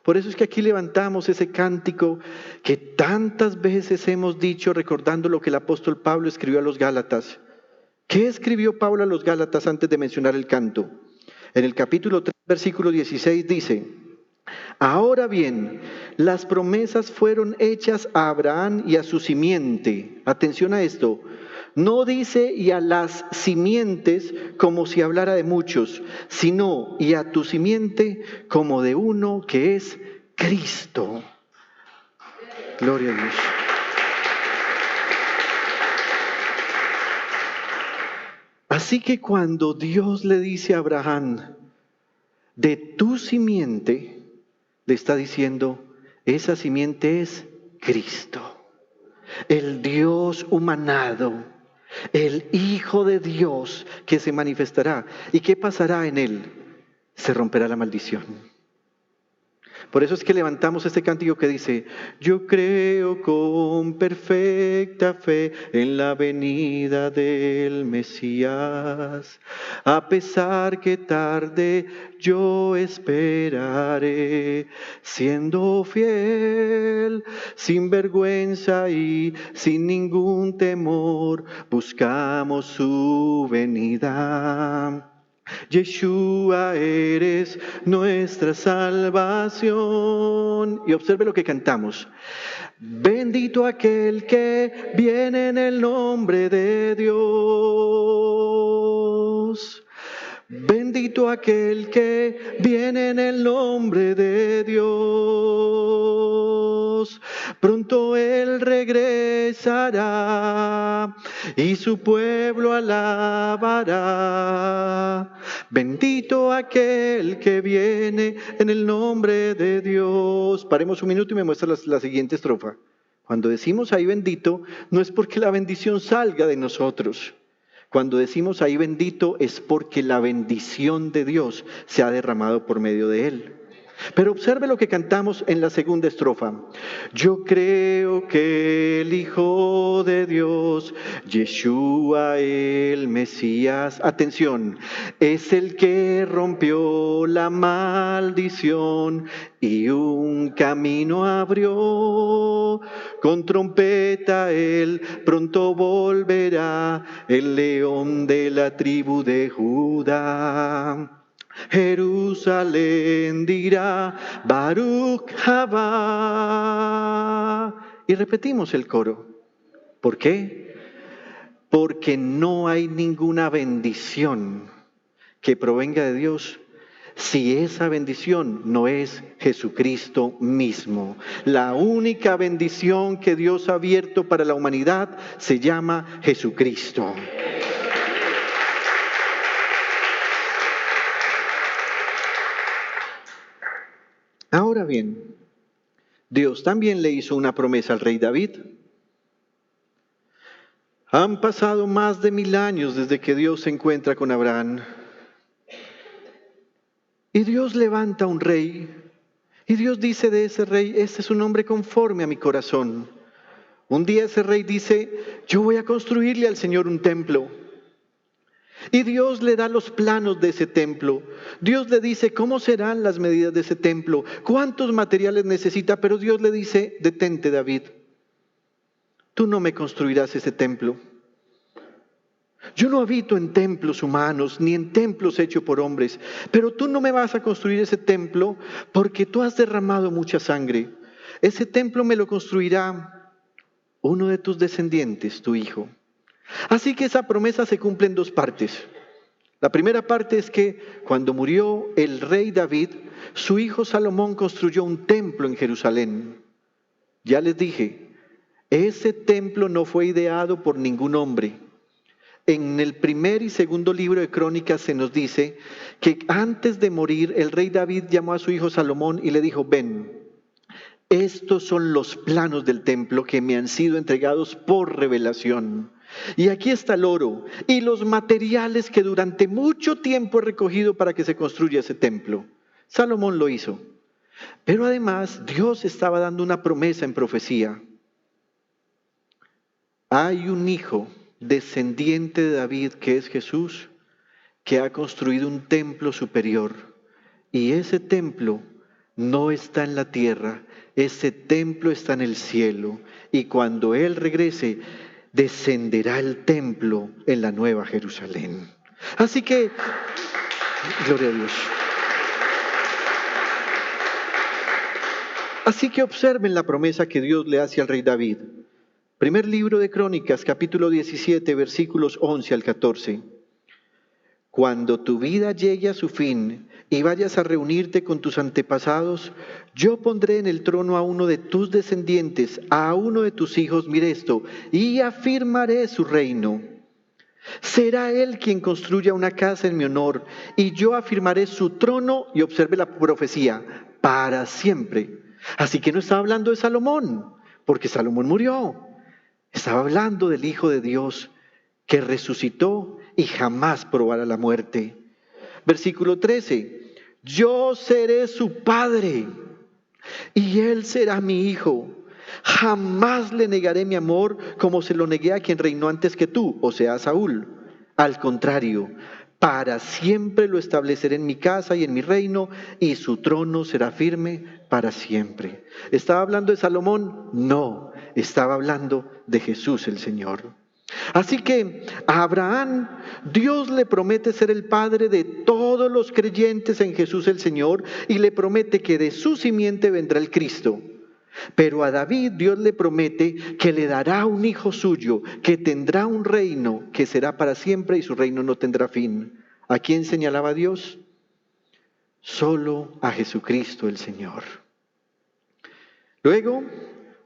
Por eso es que aquí levantamos ese cántico que tantas veces hemos dicho, recordando lo que el apóstol Pablo escribió a los Gálatas. ¿Qué escribió Pablo a los Gálatas antes de mencionar el canto? En el capítulo 3, versículo 16 dice: ahora bien, las promesas fueron hechas a Abraham y a su simiente. Atención a esto. No dice y a las simientes como si hablara de muchos, sino y a tu simiente como de uno que es Cristo. Gloria a Dios. Así que cuando Dios le dice a Abraham: de tu simiente, le está diciendo, esa simiente es Cristo, el Dios humanado, el Hijo de Dios que se manifestará. ¿Y qué pasará en él? Se romperá la maldición. Por eso es que levantamos este cántico que dice: yo creo con perfecta fe en la venida del Mesías. A pesar que tarde, yo esperaré, siendo fiel, sin vergüenza y sin ningún temor, buscamos su venida. Yeshua, eres nuestra salvación. Y observe lo que cantamos: bendito aquel que viene en el nombre de Dios. Bendito aquel que viene en el nombre de Dios. Pronto Él regresará y su pueblo alabará. Bendito aquel que viene en el nombre de Dios. Paremos un minuto y me muestra la siguiente estrofa. Cuando decimos ahí bendito, no es porque la bendición salga de nosotros. Cuando decimos ahí bendito es porque la bendición de Dios se ha derramado por medio de él. Pero observe lo que cantamos en la segunda estrofa. Yo creo que el Hijo de Dios, Yeshua el Mesías, atención, es el que rompió la maldición y un camino abrió. Con trompeta él pronto volverá, el león de la tribu de Judá. Jerusalén dirá, Baruch Haba. Y repetimos el coro. ¿Por qué? Porque no hay ninguna bendición que provenga de Dios si esa bendición no es Jesucristo mismo? La única bendición que Dios ha abierto para la humanidad se llama Jesucristo. Ahora bien, Dios también le hizo una promesa al rey David. Han pasado más de 1000 años desde que Dios se encuentra con Abraham. Y Dios levanta un rey. Y Dios dice de ese rey: este es un hombre conforme a mi corazón. Un día ese rey dice: yo voy a construirle al Señor un templo. Y Dios le da los planos de ese templo. Dios le dice cómo serán las medidas de ese templo, cuántos materiales necesita, pero Dios le dice: detente, David, tú no me construirás ese templo. Yo no habito en templos humanos, ni en templos hechos por hombres, pero tú no me vas a construir ese templo porque tú has derramado mucha sangre. Ese templo me lo construirá uno de tus descendientes, tu hijo. Así que esa promesa se cumple en 2 partes. La primera parte es que cuando murió el rey David, su hijo Salomón construyó un templo en Jerusalén. Ya les dije, ese templo no fue ideado por ningún hombre. En el primer y segundo libro de Crónicas se nos dice que antes de morir el rey David llamó a su hijo Salomón y le dijo: ven, estos son los planos del templo que me han sido entregados por revelación. Y aquí está el oro y los materiales que durante mucho tiempo he recogido para que se construya ese templo. Salomón lo hizo. Pero además Dios estaba dando una promesa en profecía. Hay un hijo descendiente de David, que es Jesús, que ha construido un templo superior. Y ese templo no está en la tierra, ese templo está en el cielo. Y cuando Él regrese, descenderá el templo en la nueva Jerusalén. Así que, gloria a Dios. Así que observen la promesa que Dios le hace al rey David. Primer libro de Crónicas, capítulo 17, versículos 11 al 14. Cuando tu vida llegue a su fin y vayas a reunirte con tus antepasados, yo pondré en el trono a uno de tus descendientes, a uno de tus hijos, mire esto, y afirmaré su reino. Será él quien construya una casa en mi honor, y yo afirmaré su trono, y observe la profecía, para siempre. Así que no estaba hablando de Salomón, porque Salomón murió. Estaba hablando del Hijo de Dios que resucitó y jamás probará la muerte. Versículo 13. Yo seré su padre y él será mi hijo. Jamás le negaré mi amor como se lo negué a quien reinó antes que tú, o sea, a Saúl. Al contrario, para siempre lo estableceré en mi casa y en mi reino, y su trono será firme para siempre. ¿Estaba hablando de Salomón? No, estaba hablando de Jesús el Señor. Así que a Abraham Dios le promete ser el padre de todos los creyentes en Jesús el Señor, y le promete que de su simiente vendrá el Cristo. Pero a David Dios le promete que le dará un hijo suyo, que tendrá un reino que será para siempre y su reino no tendrá fin. ¿A quién señalaba Dios? Solo a Jesucristo el Señor. Luego,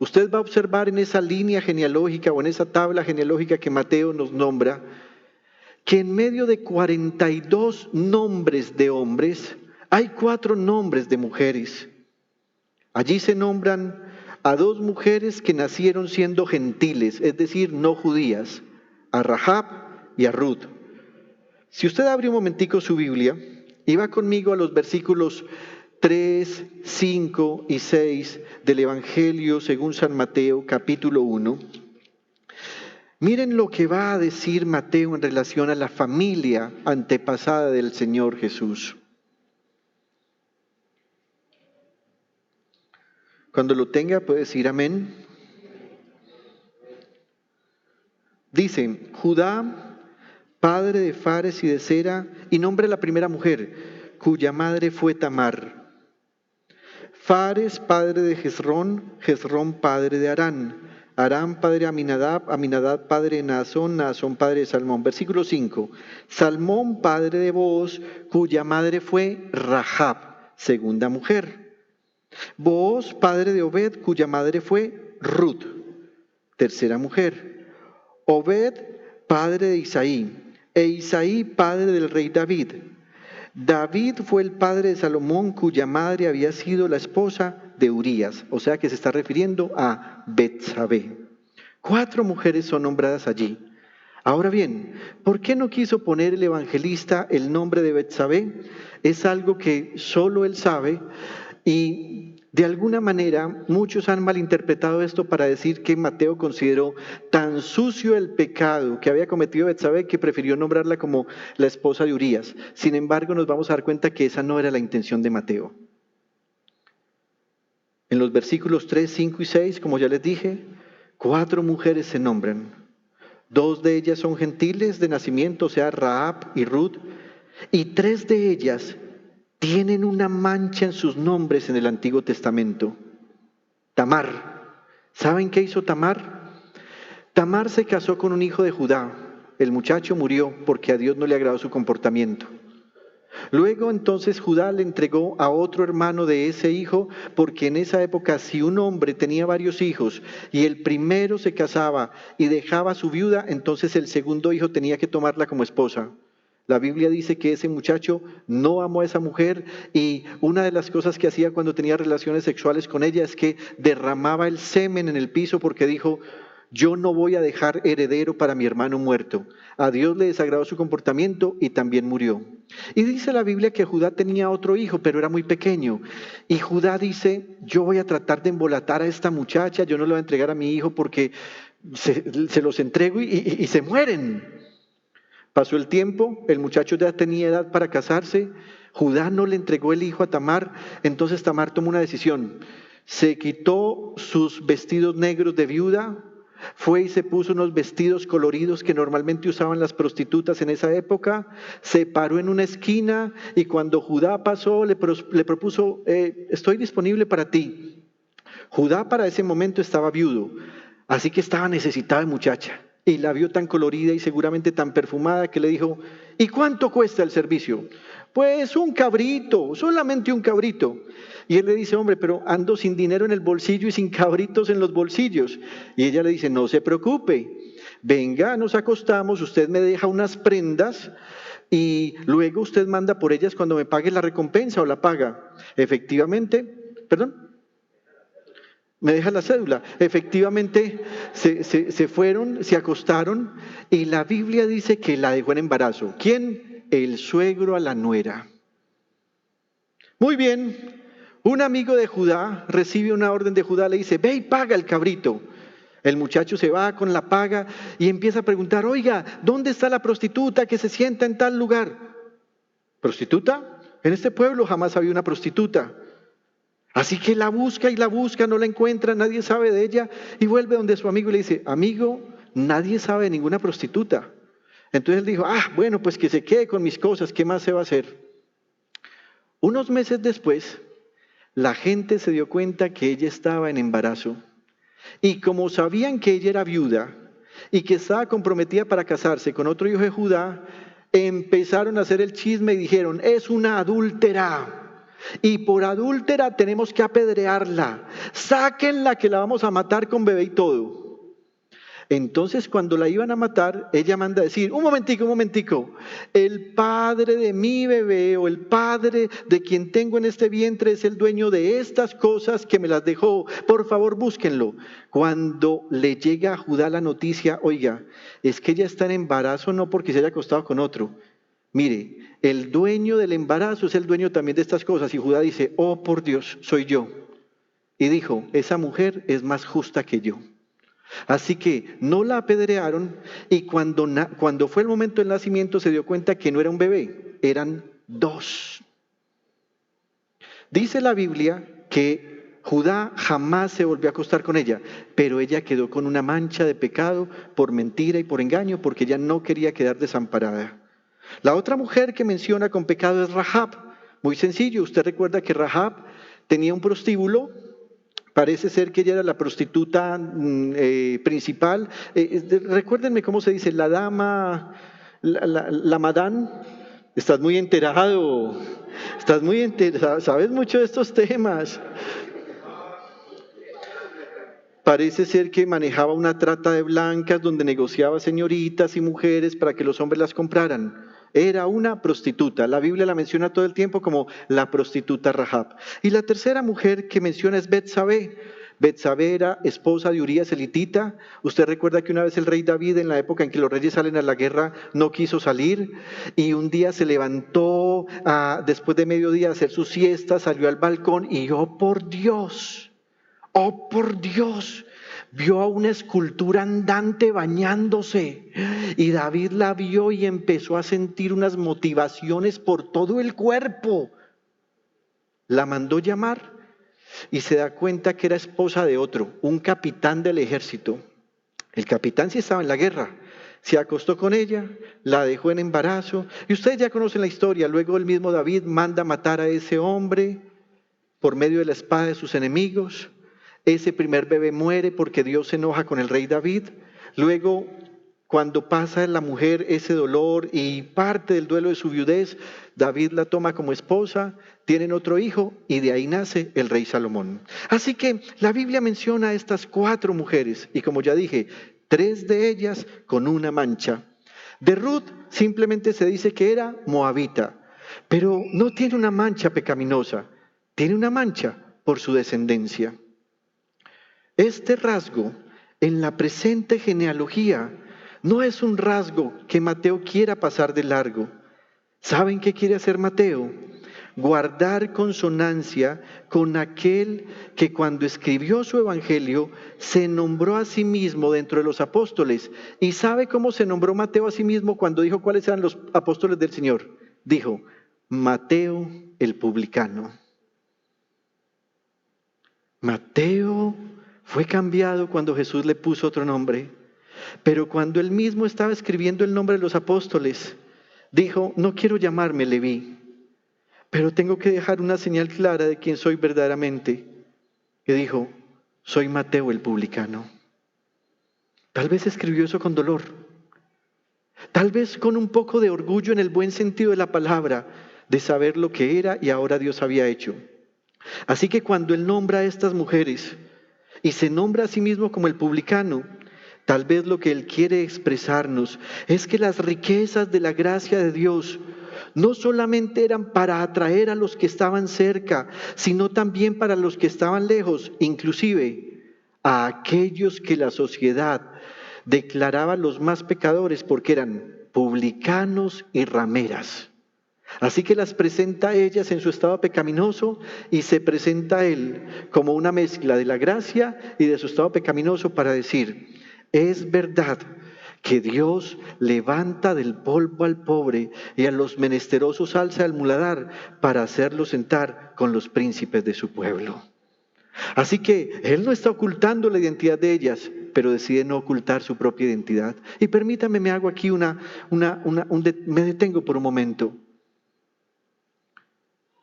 usted va a observar en esa línea genealógica o en esa tabla genealógica que Mateo nos nombra, que en medio de 42 nombres de hombres, hay 4 nombres de mujeres. Allí se nombran a 2 mujeres que nacieron siendo gentiles, es decir, no judías, a Rahab y a Ruth. Si usted abre un momentico su Biblia y va conmigo a los versículos 3, 5 y 6 del Evangelio según San Mateo, capítulo 1. Miren lo que va a decir Mateo en relación a la familia antepasada del Señor Jesús. Cuando lo tenga puede decir amén. Dice: Judá, padre de Fares y de Zera, y nombra la primera mujer, cuya madre fue Tamar. Fares, padre de Jezrón, Jezrón, padre de Harán, Aram padre de Aminadab, Aminadab padre de Naasón, Naasón padre de Salmón. Versículo 5. Salmón padre de Booz, cuya madre fue Rahab, segunda mujer. Booz padre de Obed, cuya madre fue Ruth, tercera mujer. Obed padre de Isaí, e Isaí padre del rey David. David fue el padre de Salomón, cuya madre había sido la esposa de Urías, o sea que se está refiriendo a Betsabé. 4 mujeres son nombradas allí. Ahora bien, ¿por qué no quiso poner el evangelista el nombre de Betsabé? Es algo que solo él sabe y de alguna manera muchos han malinterpretado esto para decir que Mateo consideró tan sucio el pecado que había cometido Betsabé que prefirió nombrarla como la esposa de Urías. Sin embargo, nos vamos a dar cuenta que esa no era la intención de Mateo. En los versículos 3, 5 y 6, como ya les dije, 4 mujeres se nombran. 2 de ellas son gentiles de nacimiento, o sea, Rahab y Ruth, y 3 de ellas tienen una mancha en sus nombres en el Antiguo Testamento. Tamar. ¿Saben qué hizo Tamar? Tamar se casó con un hijo de Judá. El muchacho murió porque a Dios no le agradó su comportamiento. Luego entonces Judá le entregó a otro hermano de ese hijo, porque en esa época si un hombre tenía varios hijos y el primero se casaba y dejaba a su viuda, entonces el segundo hijo tenía que tomarla como esposa. La Biblia dice que ese muchacho no amó a esa mujer y una de las cosas que hacía cuando tenía relaciones sexuales con ella es que derramaba el semen en el piso porque dijo: yo no voy a dejar heredero para mi hermano muerto. A Dios le desagradó su comportamiento y también murió. Y dice la Biblia que Judá tenía otro hijo, pero era muy pequeño. Y Judá dice: yo voy a tratar de embolatar a esta muchacha, yo no le voy a entregar a mi hijo porque se los entrego y se mueren. Pasó el tiempo, el muchacho ya tenía edad para casarse, Judá no le entregó el hijo a Tamar, entonces Tamar tomó una decisión. Se quitó sus vestidos negros de viuda, fue y se puso unos vestidos coloridos que normalmente usaban las prostitutas en esa época, se paró en una esquina y cuando Judá pasó le propuso: estoy disponible para ti. Judá para ese momento estaba viudo, así que estaba necesitado de muchacha. Y la vio tan colorida y seguramente tan perfumada que le dijo: ¿y cuánto cuesta el servicio? Pues un cabrito, solamente un cabrito. Y él le dice: hombre, pero ando sin dinero en el bolsillo y sin cabritos en los bolsillos. Y ella le dice: no se preocupe, venga, nos acostamos, usted me deja unas prendas y luego usted manda por ellas cuando me pague la recompensa o la paga. Efectivamente, perdón. Me deja la cédula. Efectivamente, se fueron, se acostaron y la Biblia dice que la dejó en embarazo. ¿Quién? El suegro a la nuera. Muy bien, un amigo de Judá recibe una orden de Judá, le dice: ve y paga el cabrito. El muchacho se va con la paga y empieza a preguntar: oiga, ¿dónde está la prostituta que se sienta en tal lugar? ¿Prostituta? En este pueblo jamás había una prostituta. Así que la busca y la busca, no la encuentra, nadie sabe de ella y vuelve donde su amigo y le dice: amigo, nadie sabe de ninguna prostituta. Entonces él dijo: bueno, pues que se quede con mis cosas, ¿qué más se va a hacer? Unos meses después, la gente se dio cuenta que ella estaba en embarazo y como sabían que ella era viuda y que estaba comprometida para casarse con otro hijo de Judá, empezaron a hacer el chisme y dijeron: es una adúltera. Y por adúltera tenemos que apedrearla. Sáquenla que la vamos a matar con bebé y todo. Entonces cuando la iban a matar, ella manda a decir: un momentico, el padre de mi bebé o el padre de quien tengo en este vientre es el dueño de estas cosas que me las dejó. Por favor, búsquenlo. Cuando le llega a Judá la noticia: oiga, es que ella está en embarazo no porque se haya acostado con otro. Mire, el dueño del embarazo es el dueño también de estas cosas. Y Judá dice: oh, por Dios, soy yo. Y dijo: esa mujer es más justa que yo. Así que no la apedrearon y cuando fue el momento del nacimiento se dio cuenta que no era un bebé, eran 2. Dice la Biblia que Judá jamás se volvió a acostar con ella, pero ella quedó con una mancha de pecado por mentira y por engaño porque ella no quería quedar desamparada. La otra mujer que menciona con pecado es Rahab. Muy sencillo, usted recuerda que Rahab tenía un prostíbulo, Parece ser que ella era la prostituta principal. Recuérdenme cómo se dice, la dama, la madame. Estás muy enterado, sabes mucho de estos temas. Parece ser que manejaba una trata de blancas donde negociaba señoritas y mujeres para que los hombres las compraran. Era una prostituta. La Biblia la menciona todo el tiempo como la prostituta Rahab. Y la tercera mujer que menciona es Betsabé. Betsabé era esposa de Urías elitita. Usted recuerda que una vez el rey David, en la época en que los reyes salen a la guerra, no quiso salir y un día se levantó después de mediodía a hacer su siesta, salió al balcón y oh por Dios, vio a una escultura andante bañándose y David la vio y empezó a sentir unas motivaciones por todo el cuerpo. La mandó llamar y se da cuenta que era esposa de otro, un capitán del ejército. El capitán sí estaba en la guerra. Se acostó con ella, la dejó en embarazo y ustedes ya conocen la historia. Luego el mismo David manda matar a ese hombre por medio de la espada de sus enemigos. Ese primer bebé muere porque Dios se enoja con el rey David. Luego, cuando pasa la mujer ese dolor y parte del duelo de su viudez, David la toma como esposa, tienen otro hijo y de ahí nace el rey Salomón. Así que la Biblia menciona a estas 4 mujeres y como ya dije, 3 de ellas con una mancha. De Ruth simplemente se dice que era moabita, pero no tiene una mancha pecaminosa, tiene una mancha por su descendencia. Este rasgo en la presente genealogía no es un rasgo que Mateo quiera pasar de largo. ¿Saben qué quiere hacer Mateo? Guardar consonancia con aquel que cuando escribió su evangelio se nombró a sí mismo dentro de los apóstoles. ¿Y sabe cómo se nombró Mateo a sí mismo cuando dijo cuáles eran los apóstoles del Señor? Dijo, Mateo el publicano. Mateo fue cambiado cuando Jesús le puso otro nombre, pero cuando él mismo estaba escribiendo el nombre de los apóstoles, dijo, no quiero llamarme Leví, pero tengo que dejar una señal clara de quién soy verdaderamente. Y dijo, soy Mateo el publicano. Tal vez escribió eso con dolor, tal vez con un poco de orgullo en el buen sentido de la palabra, de saber lo que era y ahora Dios había hecho. Así que cuando él nombra a estas mujeres y se nombra a sí mismo como el publicano, tal vez lo que él quiere expresarnos es que las riquezas de la gracia de Dios no solamente eran para atraer a los que estaban cerca, sino también para los que estaban lejos, inclusive a aquellos que la sociedad declaraba los más pecadores porque eran publicanos y rameras. Así que las presenta a ellas en su estado pecaminoso y se presenta a él como una mezcla de la gracia y de su estado pecaminoso para decir, es verdad que Dios levanta del polvo al pobre y a los menesterosos alza al muladar para hacerlos sentar con los príncipes de su pueblo. Así que él no está ocultando la identidad de ellas, pero decide no ocultar su propia identidad. Y permítame, me hago aquí me detengo por un momento.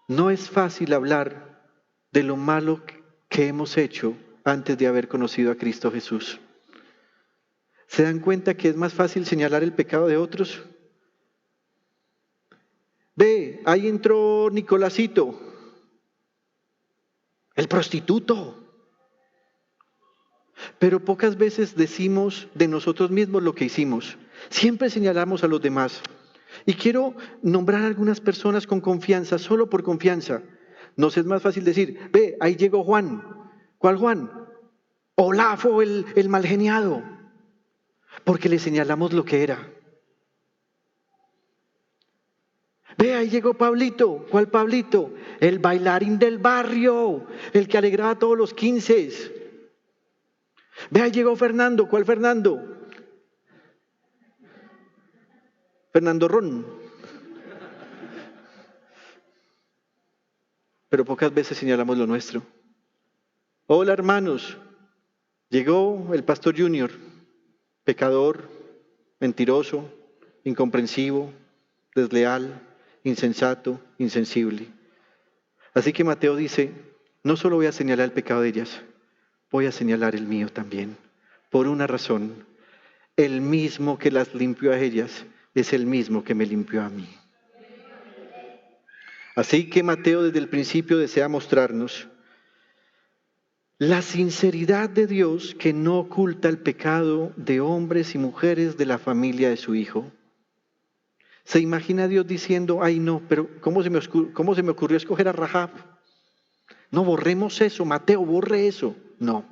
No es fácil hablar de lo malo que hemos hecho antes de haber conocido a Cristo Jesús. ¿Se dan cuenta que es más fácil señalar el pecado de otros? Ve, ahí entró Nicolásito, el prostituto. Pero pocas veces decimos de nosotros mismos lo que hicimos. Siempre señalamos a los demás. Y quiero nombrar a algunas personas con confianza, solo por confianza. Nos es más fácil decir, ve, ahí llegó Juan. ¿Cuál Juan? Olafo, el malgeniado. Porque le señalamos lo que era. Ve, ahí llegó Pablito. ¿Cuál Pablito? El bailarín del barrio, el que alegraba todos los 15. Ve, ahí llegó Fernando. ¿Cuál Fernando? Fernando Ron. Pero pocas veces señalamos lo nuestro. Hola hermanos, llegó el pastor Junior, pecador, mentiroso, incomprensivo, desleal, insensato, insensible. Así que Mateo dice, no solo voy a señalar el pecado de ellas, voy a señalar el mío también, por una razón. El mismo que las limpió a ellas es el mismo que me limpió a mí. Así que Mateo desde el principio desea mostrarnos la sinceridad de Dios que no oculta el pecado de hombres y mujeres de la familia de su Hijo. ¿Se imagina a Dios diciendo, ay no, pero cómo se me ocurrió escoger a Rahab? No, borremos eso, Mateo, borre eso. No,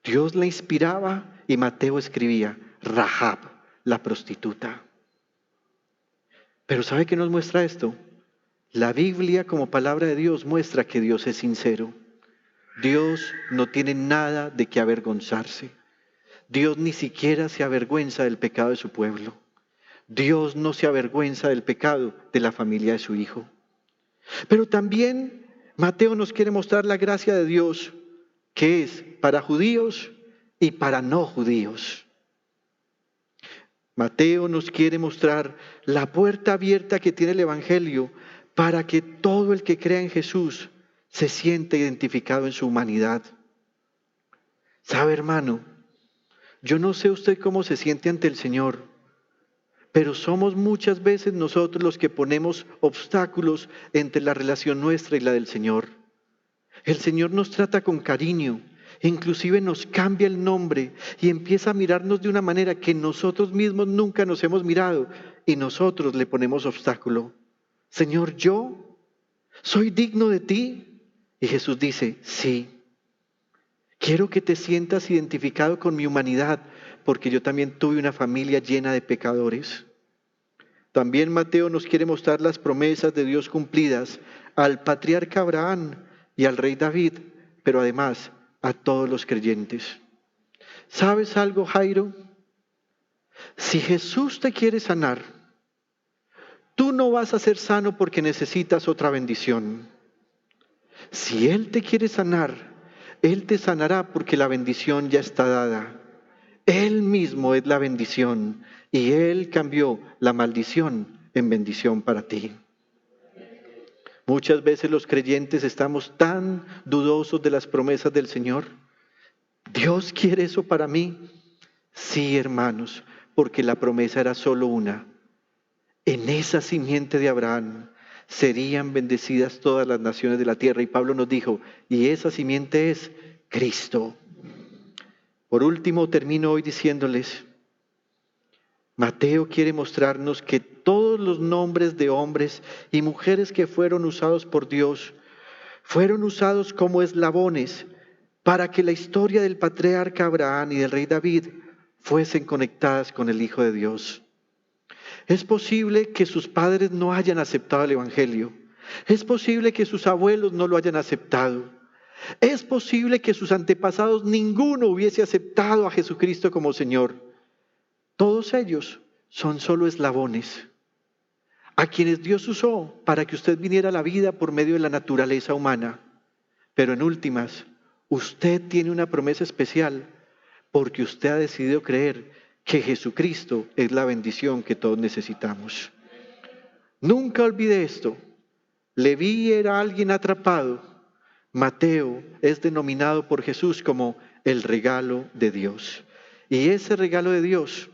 Dios le inspiraba y Mateo escribía, Rahab, la prostituta. Pero ¿sabe qué nos muestra esto? La Biblia como palabra de Dios muestra que Dios es sincero. Dios no tiene nada de qué avergonzarse. Dios ni siquiera se avergüenza del pecado de su pueblo. Dios no se avergüenza del pecado de la familia de su Hijo. Pero también Mateo nos quiere mostrar la gracia de Dios, que es para judíos y para no judíos. Mateo nos quiere mostrar la puerta abierta que tiene el Evangelio para que todo el que crea en Jesús se sienta identificado en su humanidad. ¿Sabe, hermano? Yo no sé usted cómo se siente ante el Señor, pero somos muchas veces nosotros los que ponemos obstáculos entre la relación nuestra y la del Señor. El Señor nos trata con cariño, inclusive nos cambia el nombre y empieza a mirarnos de una manera que nosotros mismos nunca nos hemos mirado y nosotros le ponemos obstáculo. Señor, ¿yo soy digno de ti? Y Jesús dice, sí. Quiero que te sientas identificado con mi humanidad, porque yo también tuve una familia llena de pecadores. También Mateo nos quiere mostrar las promesas de Dios cumplidas al patriarca Abraham y al rey David, pero además a todos los creyentes. ¿Sabes algo, Jairo? Si Jesús te quiere sanar, tú no vas a ser sano porque necesitas otra bendición. Si Él te quiere sanar, Él te sanará porque la bendición ya está dada. Él mismo es la bendición y Él cambió la maldición en bendición para ti. Muchas veces los creyentes estamos tan dudosos de las promesas del Señor. ¿Dios quiere eso para mí? Sí, hermanos, porque la promesa era solo una. En esa simiente de Abraham serían bendecidas todas las naciones de la tierra. Y Pablo nos dijo, y esa simiente es Cristo. Por último, termino hoy diciéndoles, Mateo quiere mostrarnos que todos los nombres de hombres y mujeres que fueron usados por Dios, fueron usados como eslabones para que la historia del patriarca Abraham y del rey David fuesen conectadas con el Hijo de Dios. Es posible que sus padres no hayan aceptado el Evangelio. Es posible que sus abuelos no lo hayan aceptado. Es posible que sus antepasados ninguno hubiese aceptado a Jesucristo como Señor. Todos ellos son solo eslabones, a quienes Dios usó para que usted viniera a la vida por medio de la naturaleza humana. Pero en últimas, usted tiene una promesa especial porque usted ha decidido creer que Jesucristo es la bendición que todos necesitamos. Nunca olvide esto. Leví era alguien atrapado. Mateo es denominado por Jesús como el regalo de Dios. Y ese regalo de Dios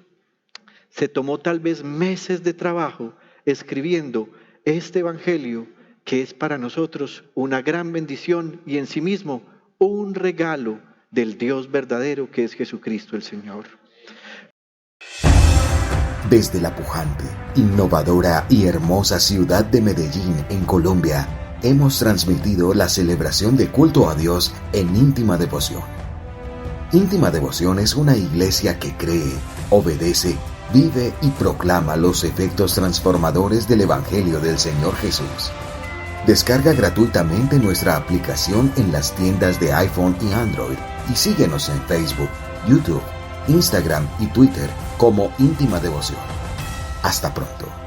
se tomó tal vez meses de trabajo escribiendo este evangelio que es para nosotros una gran bendición y en sí mismo un regalo del Dios verdadero que es Jesucristo el Señor. Desde la pujante, innovadora y hermosa ciudad de Medellín, en Colombia, hemos transmitido la celebración de culto a Dios en íntima devoción. Íntima Devoción es una iglesia que cree, obedece, vive y proclama los efectos transformadores del Evangelio del Señor Jesús. Descarga gratuitamente nuestra aplicación en las tiendas de iPhone y Android y síguenos en Facebook, YouTube, Instagram y Twitter como Íntima Devoción. Hasta pronto.